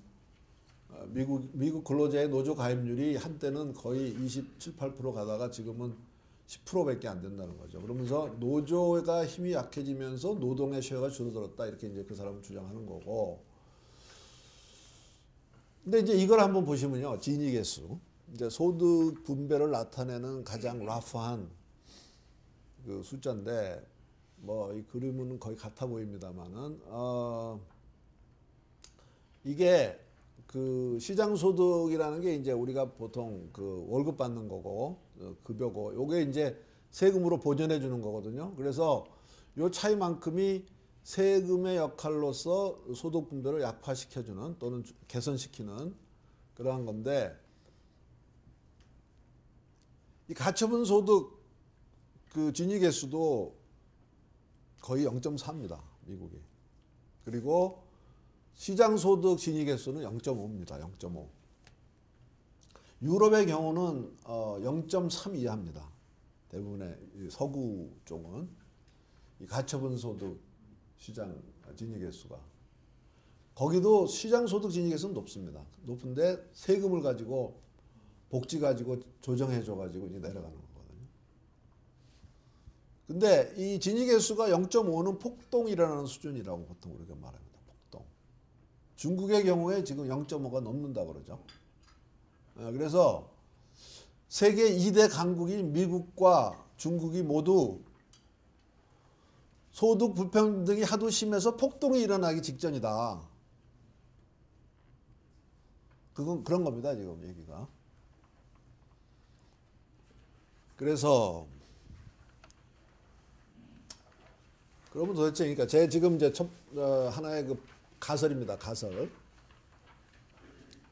미국 근로자의 노조 가입률이 한때는 거의 27, 8% 가다가 지금은 10%밖에 안 된다는 거죠. 그러면서 노조가 힘이 약해지면서 노동의 쉐어가 줄어들었다 이렇게 이제 그 사람은 주장하는 거고. 근데 이제 이걸 한번 보시면요, 지니 개수, 이제 소득 분배를 나타내는 가장 라프한 그 숫자인데, 뭐 이 그림은 거의 같아 보입니다만은 이게 그 시장 소득이라는 게 이제 우리가 보통 그 월급 받는 거고 급여고, 요게 이제 세금으로 보전해 주는 거거든요. 그래서 요 차이만큼이 세금의 역할로서 소득 분배를 약화시켜주는 또는 개선시키는 그러한 건데, 이 가처분 소득 그 진위 개수도 거의 0.4입니다. 미국이. 그리고 시장 소득 진위 개수는 0.5입니다. 0.5. 유럽의 경우는 0.3 이하입니다. 대부분의 서구 쪽은 이 가처분 소득 시장 진위 개수가, 거기도 시장 소득 진위 개수는 높습니다. 높은데 세금을 가지고 복지 가지고 조정해 줘 가지고 이제 내려가는 거거든요. 근데 이 진위 개수가 0.5는 폭동이라는 수준이라고 보통 우리가 말합니다. 폭동. 중국의 경우에 지금 0.5가 넘는다 그러죠. 그래서 세계 2대 강국인 미국과 중국이 모두 소득 불평등이 하도 심해서 폭동이 일어나기 직전이다. 그건 그런 겁니다, 지금 얘기가. 그래서 그러면 도대체 그러니까 제 지금 이제 하나의 그 가설입니다. 가설.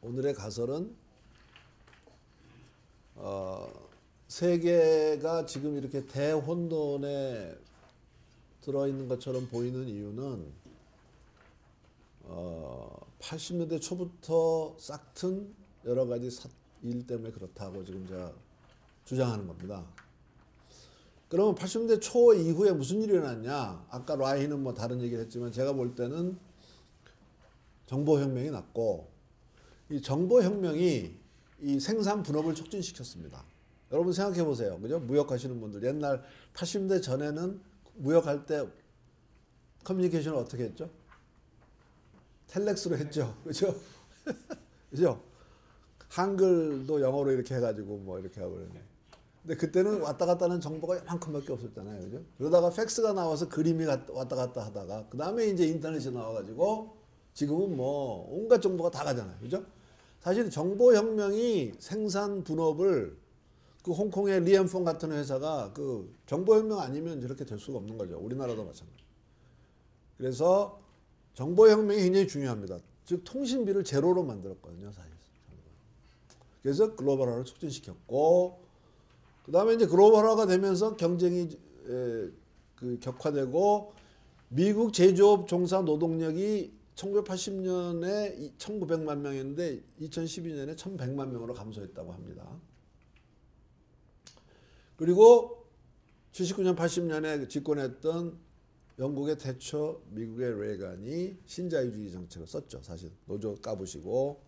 오늘의 가설은 세계가 지금 이렇게 대혼돈에 들어있는 것처럼 보이는 이유는 80년대 초부터 싹튼 여러 가지 일 때문에 그렇다고 지금 제가 주장하는 겁니다. 그러면 80년대 초 이후에 무슨 일이 일어났냐? 아까 라힌은 뭐 다른 얘기를 했지만 제가 볼 때는 정보혁명이 났고, 이 정보혁명이 이 생산 분업을 촉진시켰습니다. 여러분 생각해 보세요. 그죠? 무역하시는 분들. 옛날 80년대 전에는 무역할 때 커뮤니케이션을 어떻게 했죠? 텔렉스로 했죠. 그죠? 그죠? 한글도 영어로 이렇게 해가지고 뭐 이렇게 하고 그러네. 근데 그때는 왔다 갔다 하는 정보가 이만큼밖에 없었잖아요. 그죠? 그러다가 팩스가 나와서 그림이 왔다 갔다 하다가 그 다음에 이제 인터넷이 나와가지고 지금은 뭐 온갖 정보가 다 가잖아요. 그죠? 사실 정보혁명이 생산 분업을, 그 홍콩의 리엠폰 같은 회사가 그 정보혁명 아니면 저렇게 될 수가 없는 거죠. 우리나라도 마찬가지. 그래서 정보혁명이 굉장히 중요합니다. 즉 통신비를 제로로 만들었거든요, 사실. 그래서 글로벌화를 촉진시켰고, 그 다음에 이제 글로벌화가 되면서 경쟁이 그 격화되고, 미국 제조업 종사 노동력이 1980년에 1900만 명이었는데 2012년에 1100만 명으로 감소했다고 합니다. 그리고 79년 80년에 집권했던 영국의 태처, 미국의 레간이 신자유주의 정책을 썼죠. 사실 노조 까부시고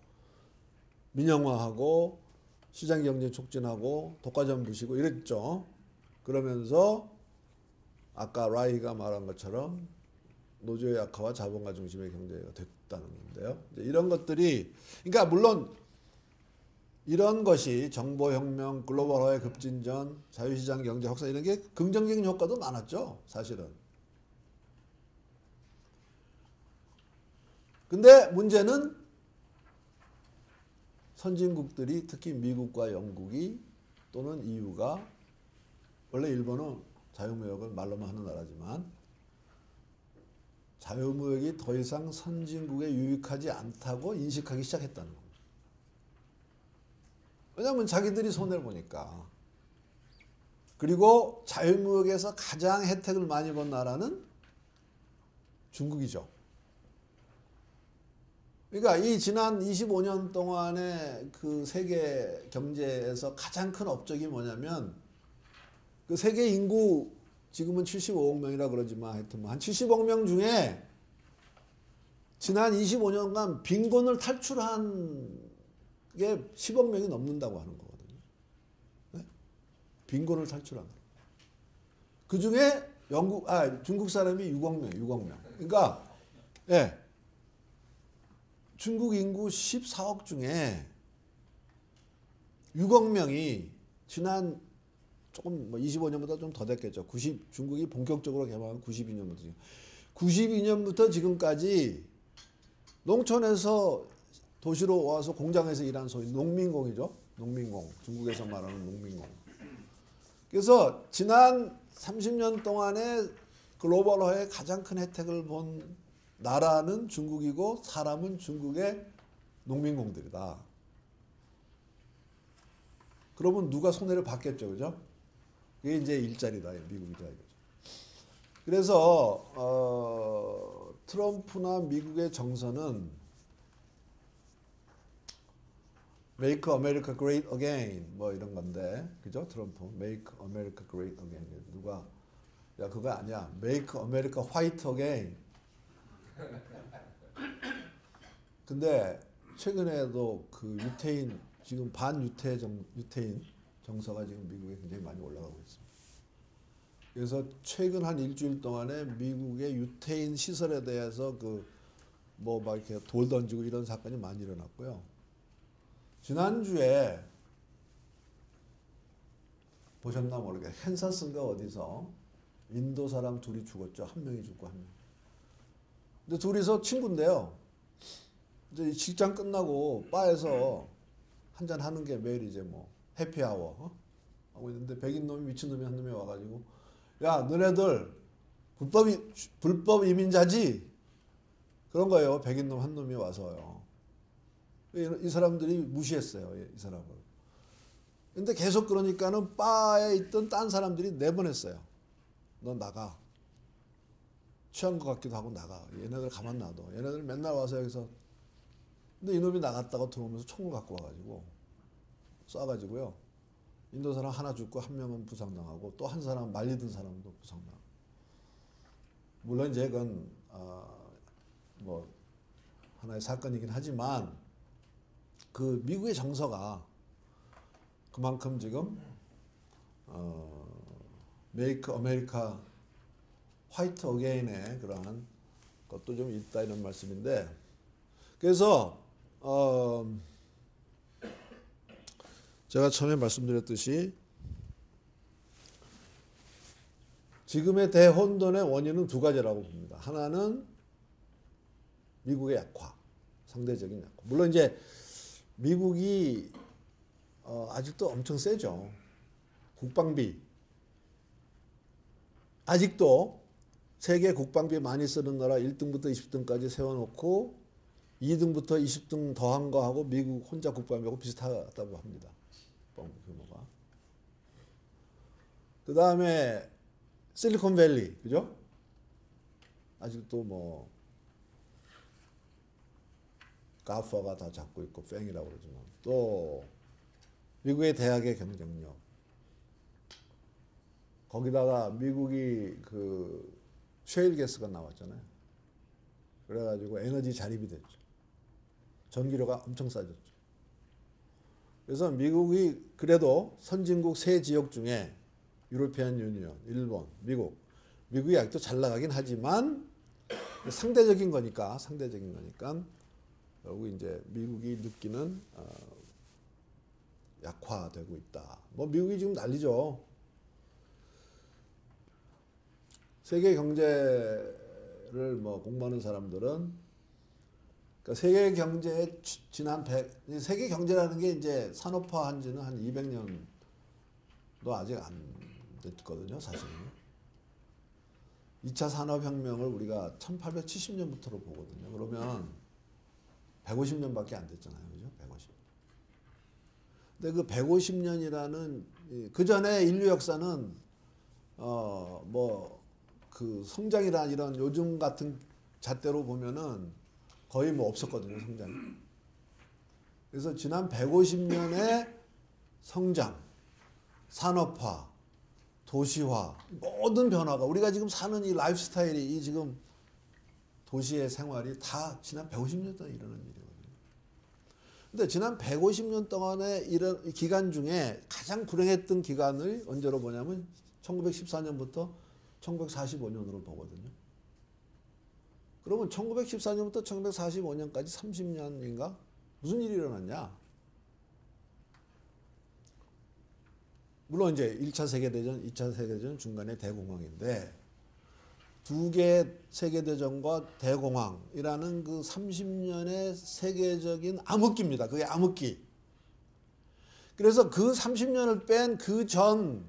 민영화하고 시장 경제 촉진하고 독과점 부시고 이랬죠. 그러면서 아까 라이가 말한 것처럼 노조의 약화와 자본가 중심의 경제가 됐다는 건데요. 이런 것들이 그러니까 물론 이런 것이 정보혁명, 글로벌화의 급진전, 자유시장 경제 확산 이런 게 긍정적인 효과도 많았죠. 사실은. 근데 문제는 선진국들이 특히 미국과 영국이 또는 EU가 원래 일본은 자유무역을 말로만 하는 나라지만 자유무역이 더 이상 선진국에 유익하지 않다고 인식하기 시작했다는 겁니다. 왜냐하면 자기들이 손해를 보니까. 그리고 자유무역에서 가장 혜택을 많이 본 나라는 중국이죠. 그러니까 이 지난 25년 동안의 그 세계 경제에서 가장 큰 업적이 뭐냐면 그 세계 인구 지금은 75억 명이라 그러지만 하여튼 뭐 한 70억 명 중에 지난 25년간 빈곤을 탈출한 게 10억 명이 넘는다고 하는 거거든요. 네? 빈곤을 탈출한 거. 그 중에 중국 사람이 6억 명, 6억 명. 그러니까 예. 중국 인구 14억 중에 6억 명이 지난 조금 뭐 25년보다 좀 더 됐겠죠. 중국이 본격적으로 개방한 92년부터 지금까지 농촌에서 도시로 와서 공장에서 일한 소위 농민공이죠. 농민공. 중국에서 말하는 농민공. 그래서 지난 30년 동안에 글로벌화의 가장 큰 혜택을 본 나라는 중국이고 사람은 중국의 농민공들이다. 그러면 누가 손해를 받겠죠, 그죠? 그게 이제 일자리다, 미국이다 이거죠. 그래서 트럼프나 미국의 정서는 Make America Great Again 뭐 이런 건데, 그죠? 트럼프 Make America Great Again. 누가 야 그거 아니야. Make America White Again. 근데 최근에도 그 유태인 지금 유태인 정서가 지금 미국에 굉장히 많이 올라가고 있습니다. 그래서 최근 한 일주일 동안에 미국의 유태인 시설에 대해서 그 뭐 막 이렇게 돌 던지고 이런 사건이 많이 일어났고요. 지난주에 보셨나 모르겠어요. 캔사스인가 어디서 인도 사람 둘이 죽었죠. 한 명이 죽고 한 명. 근데 둘이서 친구인데요. 이제 직장 끝나고 바에서 한잔 하는 게 매일 이제 뭐 해피아워 하고 있는데 백인 놈이 미친 놈이 한 놈이 와가지고 야 너네들 불법 이민자지? 그런 거예요. 백인 놈 한 놈이 와서요. 이 사람들이 무시했어요. 이 사람을. 근데 계속 그러니까는 바에 있던 딴 사람들이 내보냈어요. 너 나가. 취한 것 같기도 하고 나가. 얘네들 가만 놔둬. 얘네들 맨날 와서 여기서. 근데 이놈이 나갔다가 들어오면서 총을 갖고 와가지고 쏴가지고요. 인도 사람 하나 죽고 한 명은 부상당하고 또 한 사람 말리던 사람도 부상당하고. 물론 이제 그건 뭐 하나의 사건이긴 하지만 그 미국의 정서가 그만큼 지금 메이크 아메리카 화이트 어게인의 그러한 것도 좀 있다 이런 말씀인데 그래서 제가 처음에 말씀드렸듯이 지금의 대혼돈의 원인은 두 가지라고 봅니다. 하나는 미국의 약화, 상대적인 약화. 물론 이제 미국이 아직도 엄청 세죠. 국방비. 아직도 세계 국방비 많이 쓰는 나라 1등부터 20등까지 세워놓고 2등부터 20등 더한 거하고 미국 혼자 국방비하고 비슷하다고 합니다. 국방비 규모가. 그 다음에 실리콘밸리, 그죠? 아직도 뭐 가파가 다 잡고 있고 팽이라고 그러지만 또 미국의 대학의 경쟁력 거기다가 미국이 그 셰일 가스가 나왔잖아요. 그래가지고 에너지 자립이 됐죠. 전기료가 엄청 싸졌죠. 그래서 미국이 그래도 선진국 세 지역 중에 유로피안 유니언, 일본, 미국이 아직도 잘 나가긴 하지만 상대적인 거니까 결국 이제 미국이 느끼는 약화되고 있다. 뭐 미국이 지금 난리죠. 세계 경제를 뭐 공부하는 사람들은 그러니까 세계 경제의 세계 경제라는 게 이제 산업화한 지는 한 200년도 아직 안 됐거든요, 사실은. 2차 산업혁명을 우리가 1870년부터로 보거든요. 그러면 150년밖에 안 됐잖아요, 그죠? 150. 근데 그 150년이라는 그 전에 인류 역사는 뭐 그 성장이나 이런 요즘 같은 잣대로 보면은 거의 뭐 없었거든요, 성장이. 그래서 지난 150년의 성장, 산업화, 도시화, 모든 변화가 우리가 지금 사는 이 라이프 스타일이 이 지금 도시의 생활이 다 지난 150년 동안 일어난 일이거든요. 근데 지난 150년 동안의 이런 기간 중에 가장 불행했던 기간을 언제로 보냐면 1914년부터 1945년으로 보거든요. 그러면 1914년부터 1945년까지 30년인가? 무슨 일이 일어났냐? 물론 이제 1차 세계대전, 2차 세계대전 중간에 대공황인데 두 개의 세계대전과 대공황이라는 그 30년의 세계적인 암흑기입니다. 그게 암흑기. 그래서 그 30년을 뺀 그 전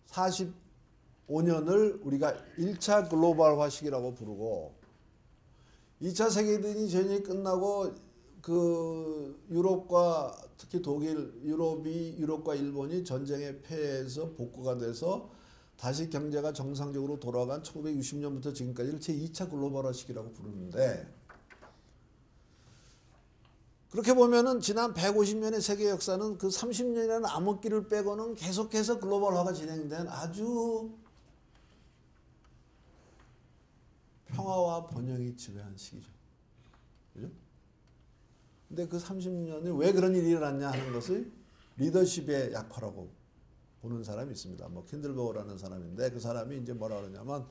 45년을 우리가 1차 글로벌화 시기라고 부르고 2차 세계대전이 끝나고 그 유럽과 특히 독일, 유럽과 일본이 전쟁에 패해서 복구가 돼서 다시 경제가 정상적으로 돌아간 1960년부터 지금까지를 제2차 글로벌화 시기라고 부르는데 그렇게 보면은 지난 150년의 세계 역사는 그 30년이라는 암흑기를 빼고는 계속해서 글로벌화가 진행된 아주 평화와 번영이 지배한 시기죠. 그죠? 근데 그 30년이 왜 그런 일이 일어났냐 하는 것을 리더십의 약화라고 보는 사람이 있습니다. 뭐 킨들버거라는 사람인데 그 사람이 이제 뭐라 그러냐면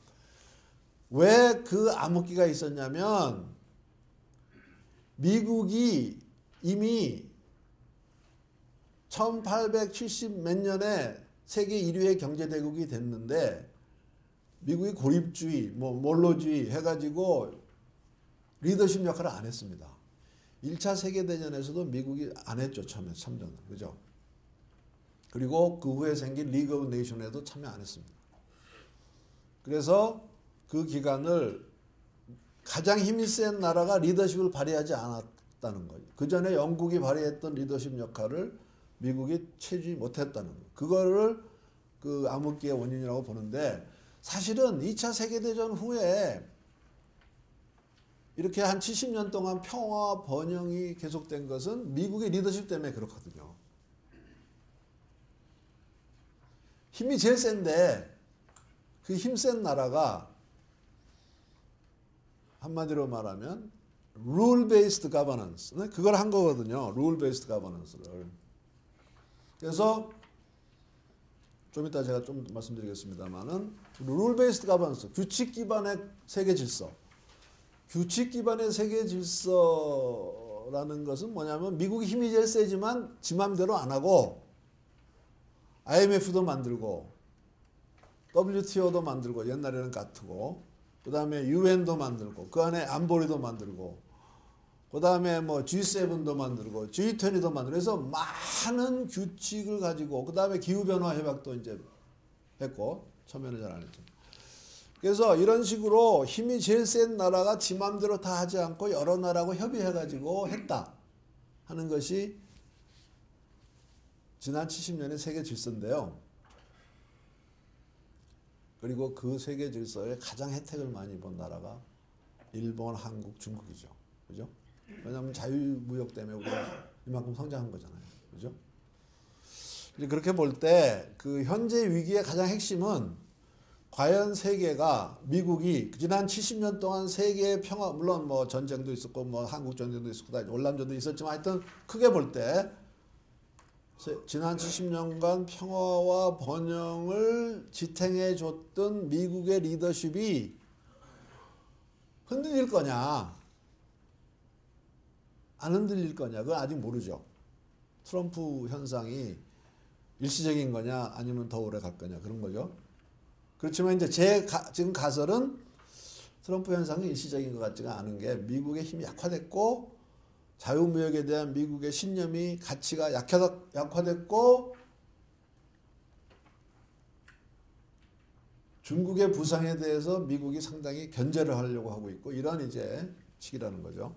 왜 그 암흑기가 있었냐면 미국이 이미 1870 몇 년에 세계 1위의 경제대국이 됐는데 미국이 고립주의, 뭐 몰로주의 해가지고 리더십 역할을 안 했습니다. 1차 세계대전에서도 미국이 안 했죠. 처음에 참전을. 그죠? 그리고 그 후에 생긴 리그 오브 네이션에도 참여 안 했습니다. 그래서 그 기간을 가장 힘이 센 나라가 리더십을 발휘하지 않았다는 거예요. 그 전에 영국이 발휘했던 리더십 역할을 미국이 채주지 못했다는 거예요. 그거를 그 암흑기의 원인이라고 보는데 사실은 2차 세계대전 후에 이렇게 한 70년 동안 평화와 번영이 계속된 것은 미국의 리더십 때문에 그렇거든요. 힘이 제일 센데 그 힘센 나라가 한마디로 말하면 rule based governance 그걸 한 거거든요. rule based governance를. 그래서 좀 이따 제가 좀 말씀드리겠습니다만은 rule based governance 규칙 기반의 세계 질서. 규칙 기반의 세계 질서라는 것은 뭐냐면 미국이 힘이 제일 세지만 지 맘대로 안 하고 IMF도 만들고 WTO도 만들고 옛날에는 같고 그 다음에 UN도 만들고 그 안에 안보리도 만들고 그 다음에 뭐 G7도 만들고 G20도 만들고 그래서 많은 규칙을 가지고 그 다음에 기후변화 협약도 이제 했고 처음에는 잘 안 했죠. 그래서 이런 식으로 힘이 제일 센 나라가 지 맘대로 다 하지 않고 여러 나라하고 협의해가지고 했다 하는 것이 지난 70년의 세계 질서인데요. 그리고 그 세계 질서에 가장 혜택을 많이 본 나라가 일본, 한국, 중국이죠. 그죠? 왜냐하면 자유무역 때문에 우리가 이만큼 성장한 거잖아요. 그죠? 이제 그렇게 볼 때 그 현재 위기의 가장 핵심은 과연 세계가 미국이 지난 70년 동안 세계의 평화 물론 뭐 전쟁도 있었고 뭐 한국 전쟁도 있었고 월남전도 있었지만 하여튼 크게 볼 때 지난 70년간 평화와 번영을 지탱해 줬던 미국의 리더십이 흔들릴 거냐 안 흔들릴 거냐 그건 아직 모르죠. 트럼프 현상이 일시적인 거냐 아니면 더 오래 갈 거냐 그런 거죠. 그렇지만 이제 지금 가설은 트럼프 현상이 일시적인 것 같지가 않은 게 미국의 힘이 약화됐고 자유무역에 대한 미국의 신념이 가치가 약화됐고 중국의 부상에 대해서 미국이 상당히 견제를 하려고 하고 있고 이런 이제 시기라는 거죠.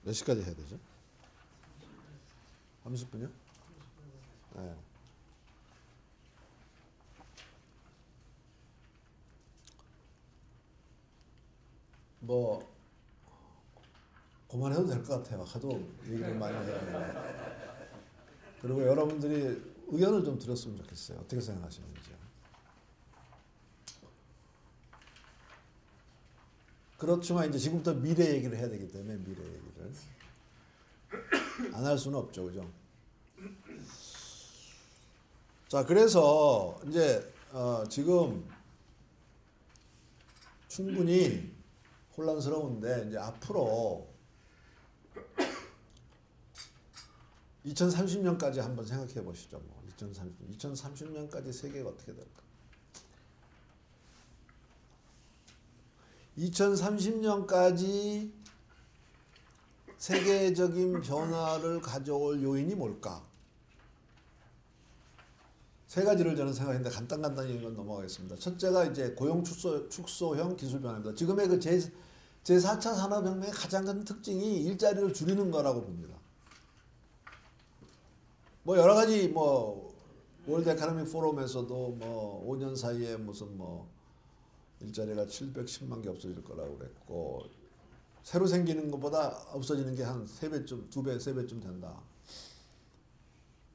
몇 시까지 해야 되죠? 30분이요? 네. 뭐 그만해도 될 것 같아요. 하도 얘기를 많이 해요. 그리고 여러분들이 의견을 좀 들었으면 좋겠어요. 어떻게 생각하시는지. 그렇지만 이제 지금부터 미래 얘기를 해야 되기 때문에 미래 얘기를 안 할 수는 없죠, 그죠? 자, 그래서 이제 지금 충분히 혼란스러운데 이제 앞으로 2030년까지 한번 생각해 보시죠. 뭐 2030년까지 세계가 어떻게 될까? 2030년까지 세계적인 변화를 가져올 요인이 뭘까? 세 가지를 저는 생각했는데 간단히 이건 넘어가겠습니다. 첫째가 이제 고용 축소형 기술 변화입니다. 지금의 그 제4차 산업혁명의 가장 큰 특징이 일자리를 줄이는 거라고 봅니다. 뭐 여러 가지 뭐 월드 에코노믹 포럼에서도 뭐 5년 사이에 무슨 뭐 일자리가 710만 개 없어질 거라고 그랬고 새로 생기는 것보다 없어지는 게 한 3배쯤, 2배, 3배쯤 된다.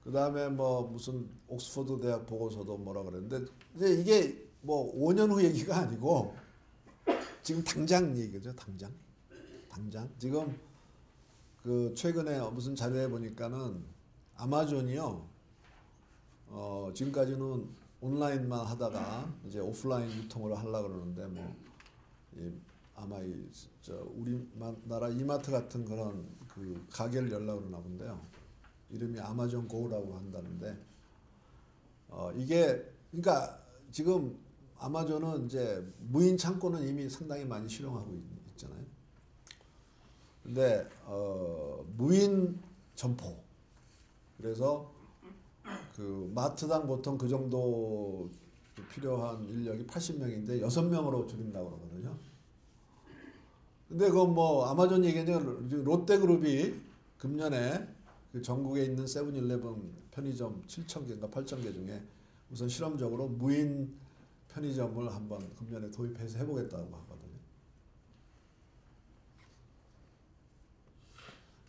그 다음에 뭐 무슨 옥스퍼드 대학 보고서도 뭐라 그랬는데 이제 이게 뭐 5년 후 얘기가 아니고 지금 당장 얘기죠. 당장 지금 그 최근에 무슨 자료에 보니까는 아마존이요 지금까지는 온라인만 하다가 이제 오프라인 유통을 하려고 그러는데 뭐 아마 우리나라 이마트 같은 그런 그 가게를 열려고 그러나 본데요. 이름이 아마존 고라고 한다는데 이게 그러니까 지금 아마존은 이제 무인 창고는 이미 상당히 많이 실용하고 있잖아요. 근데 무인 점포 그래서 그 마트당 보통 그 정도 필요한 인력이 80명인데 6명으로 줄인다고 그러거든요. 근데 그건 뭐 아마존 얘기는 롯데그룹이 금년에 그 전국에 있는 세븐일레븐 편의점 7,000개인가 8,000개 중에 우선 실험적으로 무인 편의점을 한번 금년에 도입해서 해보겠다고 하거든요.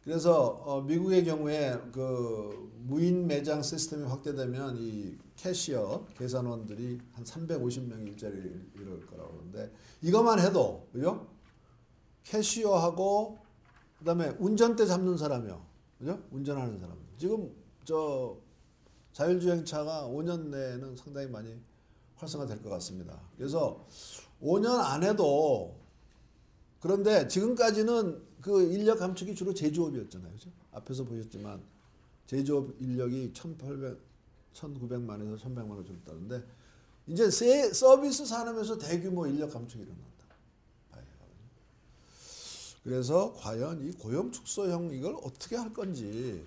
그래서 미국의 경우에 그 무인 매장 시스템이 확대되면 이 캐시어 계산원들이 한 350명 일자리를 잃을 거라고 그러는데 이것만 해도 그죠? 캐시어하고 그다음에 운전대 잡는 사람이요. 그죠? 운전하는 사람. 지금 저 자율주행차가 5년 내에는 상당히 많이 활성화될 것 같습니다. 그래서 5년 안에도 그런데 지금까지는 그 인력 감축이 주로 제조업이었잖아요. 그죠? 앞에서 보셨지만 제조업 인력이 1,900만에서 1,100만으로 줄었다는데 이제 서비스 산업에서 대규모 인력 감축이 일어난다. 그래서 과연 이 고용 축소형 이걸 어떻게 할 건지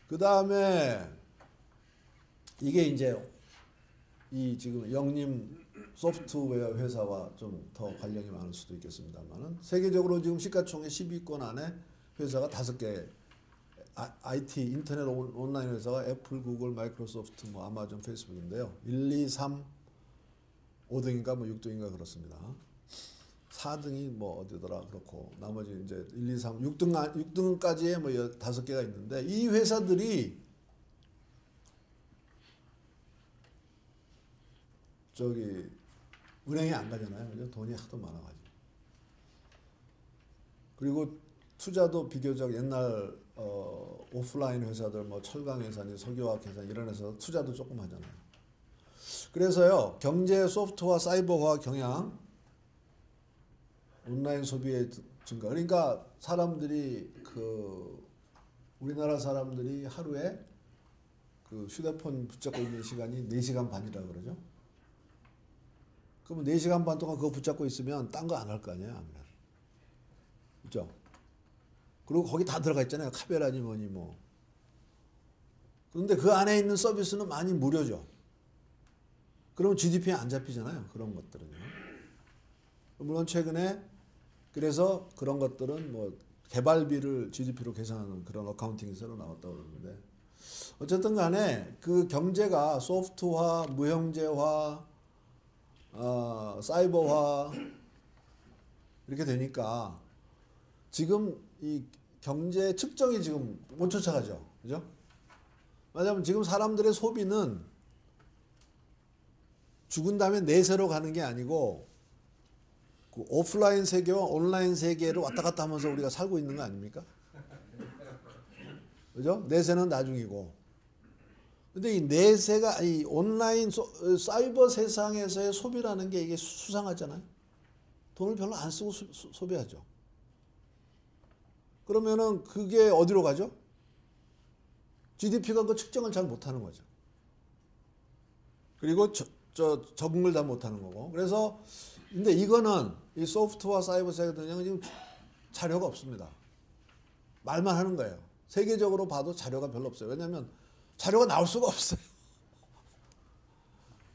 그 다음에 이게 이제 이 지금 영림 소프트웨어 회사와 좀 더 관련이 많을 수도 있겠습니다만은 세계적으로 지금 시가총액 10위권 안에 회사가 5개 IT 인터넷 온라인 회사가 애플, 구글, 마이크로소프트, 뭐 아마존, 페이스북인데요. 1, 2, 3, 5등인가 뭐 6등인가 그렇습니다. 4등이 뭐 어디더라 그렇고 나머지 이제 1, 2, 3, 6등까지의 뭐 5개가 있는데 이 회사들이 저기 은행에 안 가잖아요. 그죠? 돈이 하도 많아가지고. 그리고 투자도 비교적 옛날 오프라인 회사들 뭐 철강 회사니 석유화학 회사 이런 회사 투자도 조금 하잖아요. 그래서요 경제 소프트와 사이버화 경향 온라인 소비의 증가. 그러니까 사람들이 우리나라 사람들이 하루에 그 휴대폰 붙잡고 있는 시간이 4시간 반이라고 그러죠. 그러면 4시간 반 동안 그거 붙잡고 있으면 딴 거 안 할 거 아니에요. 아무래도. 그죠? 그리고 거기 다 들어가 있잖아요. 카메라니 뭐니 뭐. 그런데 그 안에 있는 서비스는 많이 무료죠. 그러면 GDP에 안 잡히잖아요. 그런 것들은요. 물론 최근에 그래서 그런 것들은 뭐 개발비를 GDP로 계산하는 그런 어카운팅이 새로 나왔다고 그러는데 어쨌든 간에 그 경제가 소프트화, 무형제화, 사이버화 이렇게 되니까 지금 이 경제 측정이 지금 못 쫓아가죠. 그죠? 왜냐하면 지금 사람들의 소비는 죽은 다음에 내세로 가는 게 아니고 그 오프라인 세계와 온라인 세계를 왔다 갔다 하면서 우리가 살고 있는 거 아닙니까? 그죠? 내세는 나중이고. 근데 이 내세가 이 온라인 사이버 세상에서의 소비라는 게 이게 수상하잖아요. 돈을 별로 안 쓰고 소비하죠. 그러면은 그게 어디로 가죠? GDP가 그 측정을 잘 못하는 거죠. 그리고 적응을 다 못하는 거고. 그래서 근데 이거는 이 소프트와 사이버 세계는 지금 자료가 없습니다. 말만 하는 거예요. 세계적으로 봐도 자료가 별로 없어요. 왜냐하면 자료가 나올 수가 없어요.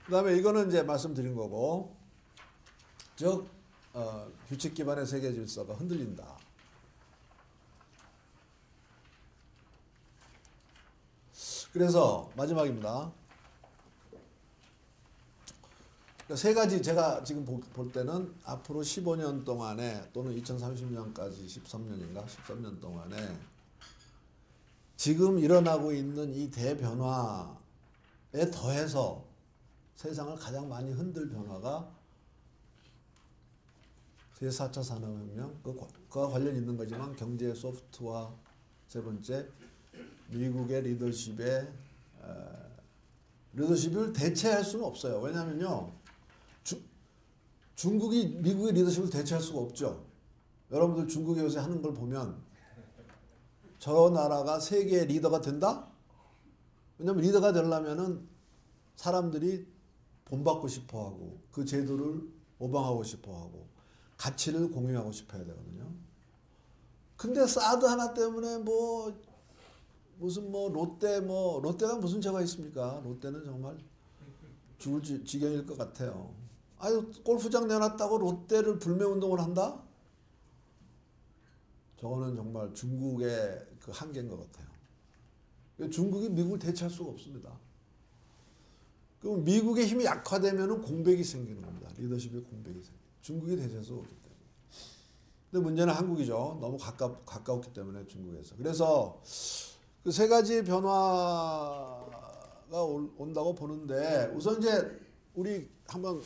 그 다음에 이거는 이제 말씀드린 거고, 즉 규칙 기반의 세계 질서가 흔들린다. 그래서 마지막입니다. 세 가지 제가 지금 볼 때는 앞으로 15년 동안에 또는 2030년까지 13년인가 13년 동안에 지금 일어나고 있는 이 대변화에 더해서 세상을 가장 많이 흔들 변화가 제4차 산업혁명, 그와 관련 있는 거지만 경제 소프트와 세 번째 미국의 리더십을 대체할 수는 없어요. 왜냐하면요. 중국이 미국의 리더십을 대체할 수가 없죠. 여러분들 중국이 요새 하는 걸 보면 저 나라가 세계의 리더가 된다? 왜냐하면 리더가 되려면은 사람들이 본받고 싶어하고 그 제도를 모방하고 싶어하고 가치를 공유하고 싶어야 되거든요. 근데 사드 하나 때문에 무슨 롯데가 무슨 죄가 있습니까? 롯데는 정말 죽을 지경일 것 같아요. 아유, 골프장 내놨다고 롯데를 불매운동을 한다? 저거는 정말 중국의 그 한계인 것 같아요. 중국이 미국을 대체할 수가 없습니다. 그럼 미국의 힘이 약화되면 공백이 생기는 겁니다. 리더십의 공백이 생겨요. 중국이 대체할 수가 없기 때문에. 근데 문제는 한국이죠. 너무 가까웠기 때문에 중국에서. 그래서 그 세 가지 변화가 온다고 보는데 우선 이제 우리 한번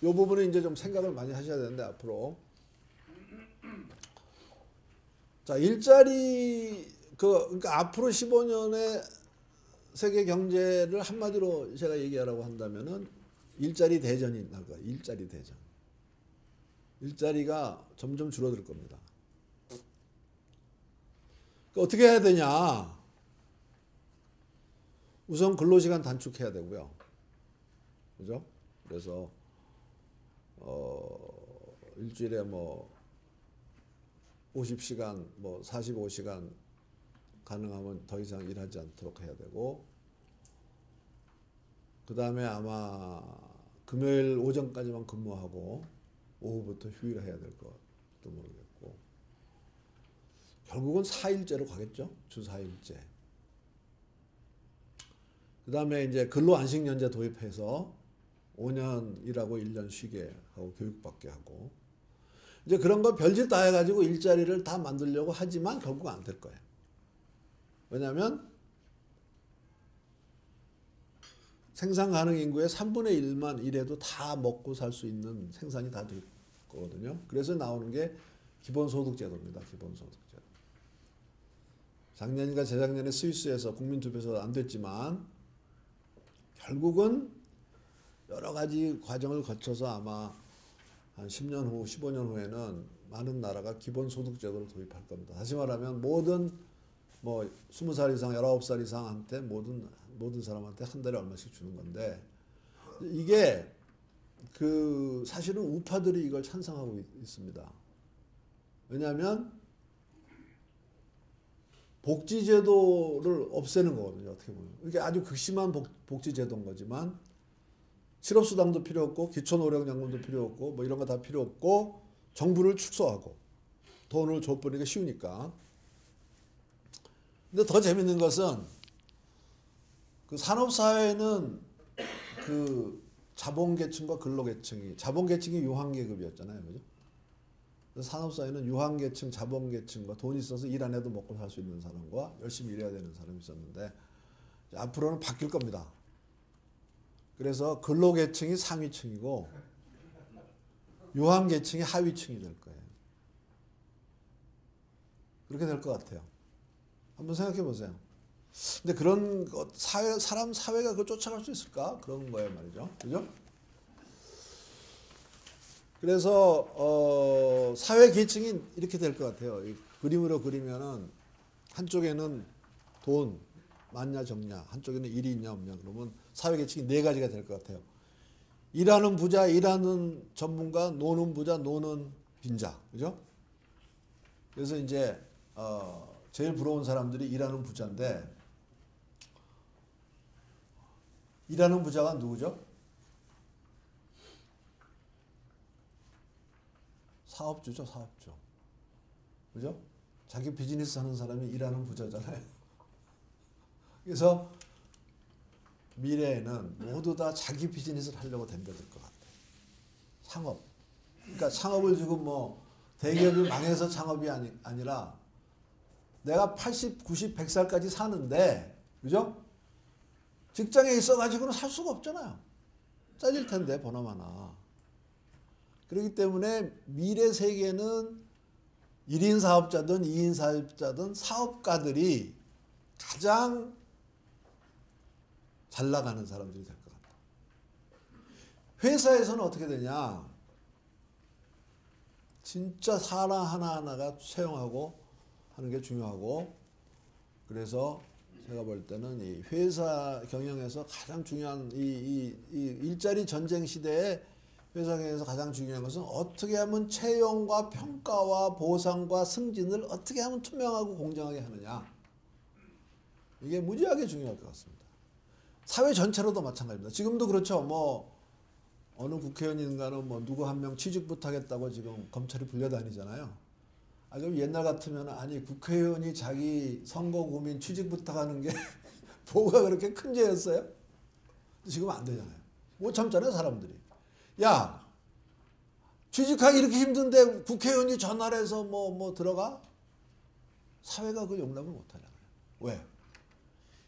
이 부분에 이제 좀 생각을 많이 하셔야 되는데 앞으로 자 그러니까 앞으로 15년의 세계 경제를 한마디로 제가 얘기하라고 한다면은 일자리 대전이 날 거예요. 일자리 대전. 일자리가 점점 줄어들 겁니다. 그러니까 어떻게 해야 되냐? 우선 근로시간 단축해야 되고요. 그죠? 그래서 일주일에 50시간, 45시간 가능하면 더 이상 일하지 않도록 해야 되고, 그 다음에 아마 금요일 오전까지만 근무하고 오후부터 휴일을 해야 될 것도 모르겠고, 결국은 4일제로 가겠죠? 주 4일제. 그 다음에 이제 근로안식연제 도입해서 5년 일하고 1년 쉬게 하고 교육받게 하고, 이제 그런 거 별짓 다 해가지고 일자리를 다 만들려고 하지만 결국 안 될 거예요. 왜냐하면 생산 가능 인구의 3분의 1만 일해도 다 먹고 살 수 있는 생산이 다 될 거거든요. 그래서 나오는 게 기본소득제도입니다. 기본소득제도. 작년인가 재작년에 스위스에서 국민투표에서 안 됐지만 결국은 여러 가지 과정을 거쳐서 아마 한 10년 후, 15년 후에는 많은 나라가 기본소득제도를 도입할 겁니다. 다시 말하면 모든 뭐 20살 이상, 19살 이상한테 모든 사람한테 한 달에 얼마씩 주는 건데 이게 그 사실은 우파들이 이걸 찬성하고 있습니다. 왜냐하면 복지제도를 없애는 거거든요. 어떻게 보면. 이게 아주 극심한 복지제도인 거지만 실업수당도 필요 없고 기초노령연금도 필요 없고 뭐 이런 거 다 필요 없고 정부를 축소하고 돈을 줘버리기가 쉬우니까. 근데 더 재밌는 것은 그 산업사회는 그 자본계층과 근로계층이 자본계층이 유한계급이었잖아요. 그죠? 그래서 산업사회는 유한계층, 자본계층과 돈 있어서 일 안 해도 먹고 살 수 있는 사람과 열심히 일해야 되는 사람이 있었는데 앞으로는 바뀔 겁니다. 그래서 근로계층이 상위층이고 유한계층이 하위층이 될 거예요. 그렇게 될 것 같아요. 한번 생각해 보세요. 근데 그런 것, 사회가 그걸 쫓아갈 수 있을까? 그런 거예요, 말이죠. 그죠? 그래서, 사회 계층이 이렇게 될 것 같아요. 이 그림으로 그리면은, 한쪽에는 돈, 많냐, 적냐, 한쪽에는 일이 있냐, 없냐, 그러면 사회 계층이 네 가지가 될 것 같아요. 일하는 부자, 일하는 전문가, 노는 부자, 노는 빈자. 그죠? 그래서 이제, 제일 부러운 사람들이 일하는 부자인데, 일하는 부자가 누구죠? 사업주죠, 사업주. 그죠? 자기 비즈니스 하는 사람이 일하는 부자잖아요. 그래서 미래에는 모두 다 자기 비즈니스를 하려고 덤벼들 것 같아요. 창업. 그러니까 창업을 지금 뭐 대기업이 망해서 창업이 아니라 내가 80, 90, 100살까지 사는데, 그죠? 직장에 있어가지고는 살 수가 없잖아요. 짜질 텐데, 보나마나. 그렇기 때문에 미래 세계는 1인 사업자든 2인 사업자든 사업가들이 가장 잘 나가는 사람들이 될 것 같아요. 회사에서는 어떻게 되냐? 진짜 사람 하나하나가 채용하고 하는 게 중요하고, 그래서 제가 볼 때는 이 회사 경영에서 가장 중요한 이 일자리 전쟁 시대에 회사 경영에서 가장 중요한 것은 어떻게 하면 채용과 평가와 보상과 승진을 어떻게 하면 투명하고 공정하게 하느냐. 이게 무지하게 중요할 것 같습니다. 사회 전체로도 마찬가지입니다. 지금도 그렇죠. 뭐 어느 국회의원인가는 뭐 누구 한 명 취직부터 하겠다고 지금 검찰이 불려다니잖아요. 아, 그럼 옛날 같으면 아니 국회의원이 자기 선거 고민 취직부터 하는 게 뭐가 그렇게 큰 죄였어요? 지금 안 되잖아요. 못 참잖아요, 사람들이. 야, 취직하기 이렇게 힘든데 국회의원이 전화를 해서 뭐 들어가? 사회가 그 용납을 못 하잖아요. 왜?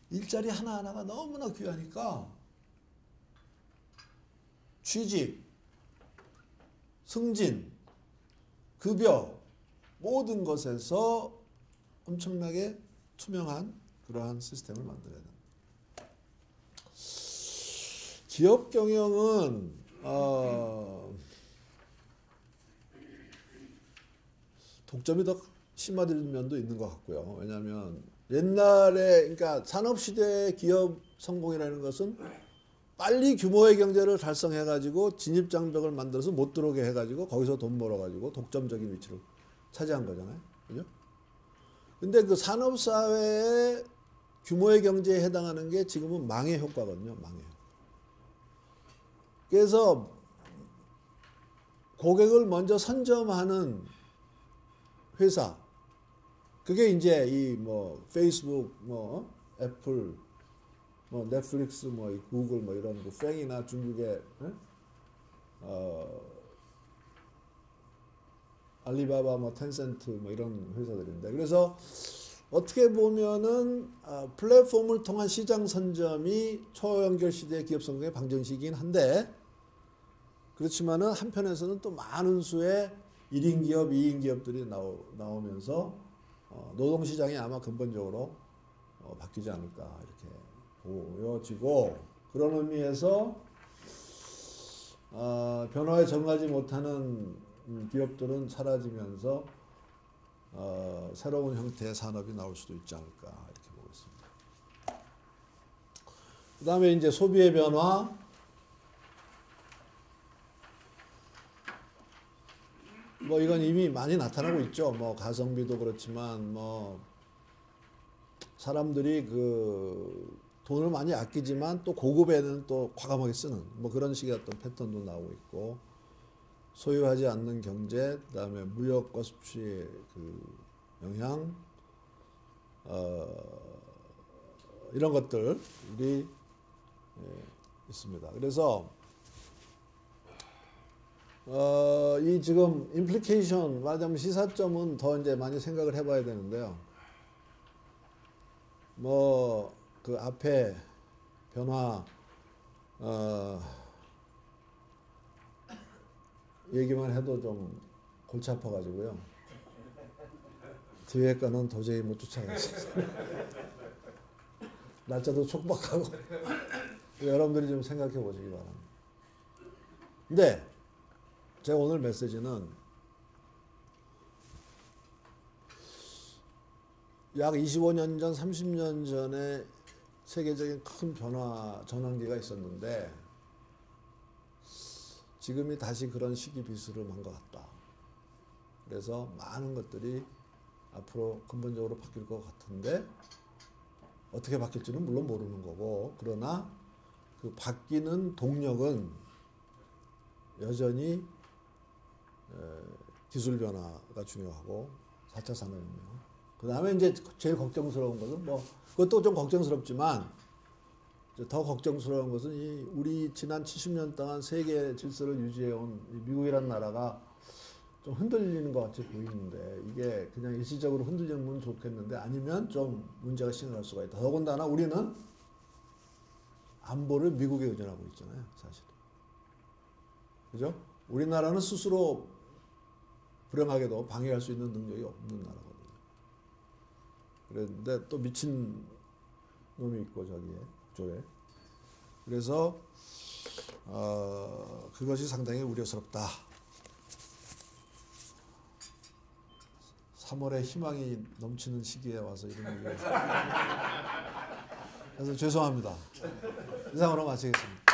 일자리 하나하나가 너무나 귀하니까 취직, 승진, 급여 모든 것에서 엄청나게 투명한 그러한 시스템을 만들어야 됩니다. 기업 경영은 독점이 더 심화된 면도 있는 것 같고요. 왜냐하면 옛날에 그러니까 산업시대의 기업 성공이라는 것은 빨리 규모의 경제를 달성해가지고 진입장벽을 만들어서 못 들어오게 해가지고 거기서 돈 벌어가지고 독점적인 위치를 차지한 거잖아요. 그죠? 근데 그 산업사회의 규모의 경제에 해당하는 게 지금은 망의 효과거든요. 망의 효과. 그래서 고객을 먼저 선점하는 회사, 그게 이제 이 뭐 페이스북, 뭐 애플, 뭐 넷플릭스, 뭐 구글, 뭐 이런 그 팽이나 중국의 알리바바, 뭐 텐센트 뭐 이런 회사들인데, 그래서 어떻게 보면은 플랫폼을 통한 시장 선점이 초연결 시대의 기업 성공의 방정식이긴 한데, 그렇지만은 한편에서는 또 많은 수의 1인 기업, 2인 기업들이 나오면서 노동시장이 아마 근본적으로 바뀌지 않을까 이렇게 보여지고, 그런 의미에서 변화에 적응하지 못하는 기업들은 사라지면서 새로운 형태의 산업이 나올 수도 있지 않을까 이렇게 보고 있습니다. 그 다음에 이제 소비의 변화. 뭐 이건 이미 많이 나타나고 있죠. 뭐 가성비도 그렇지만 뭐 사람들이 그 돈을 많이 아끼지만 또 고급에는 또 과감하게 쓰는 뭐 그런 식의 어떤 패턴도 나오고 있고, 소유하지 않는 경제, 그다음에 무역과 수출의 그 영향, 이런 것들이 있습니다. 그래서 이 지금 임플리케이션, 말하자면 시사점은 더 이제 많이 생각을 해봐야 되는데요. 뭐 그 앞에 변화 얘기만 해도 좀 골치 아파가지고요. 뒤에 거는 도저히 못 쫓아가겠어요. 날짜도 촉박하고. 여러분들이 좀 생각해 보시기 바랍니다. 근데 제가 오늘 메시지는 약 25년 전, 30년 전에 세계적인 큰 변화, 전환기가 있었는데 지금이 다시 그런 시기 비스름한 것 같다. 그래서 많은 것들이 앞으로 근본적으로 바뀔 것 같은데 어떻게 바뀔지는 물론 모르는 거고, 그러나 그 바뀌는 동력은 여전히 기술 변화가 중요하고 4차 산업혁명. 그 다음에 이제 제일 걱정스러운 것은 뭐 그것도 좀 걱정스럽지만 더 걱정스러운 것은 이 우리 지난 70년 동안 세계 질서를 유지해온 미국이라는 나라가 좀 흔들리는 것 같이 보이는데, 이게 그냥 일시적으로 흔들리면 좋겠는데 아니면 좀 문제가 심각할 수가 있다. 더군다나 우리는 안보를 미국에 의존하고 있잖아요, 사실. 그죠? 우리나라는 스스로 불행하게도 방해할 수 있는 능력이 없는 나라거든요. 그런데 또 미친 놈이 있고 저기에. 그래서 그것이 상당히 우려스럽다. 3월에 희망이 넘치는 시기에 와서 이런 얘기를. 그래서 죄송합니다. 이상으로 마치겠습니다.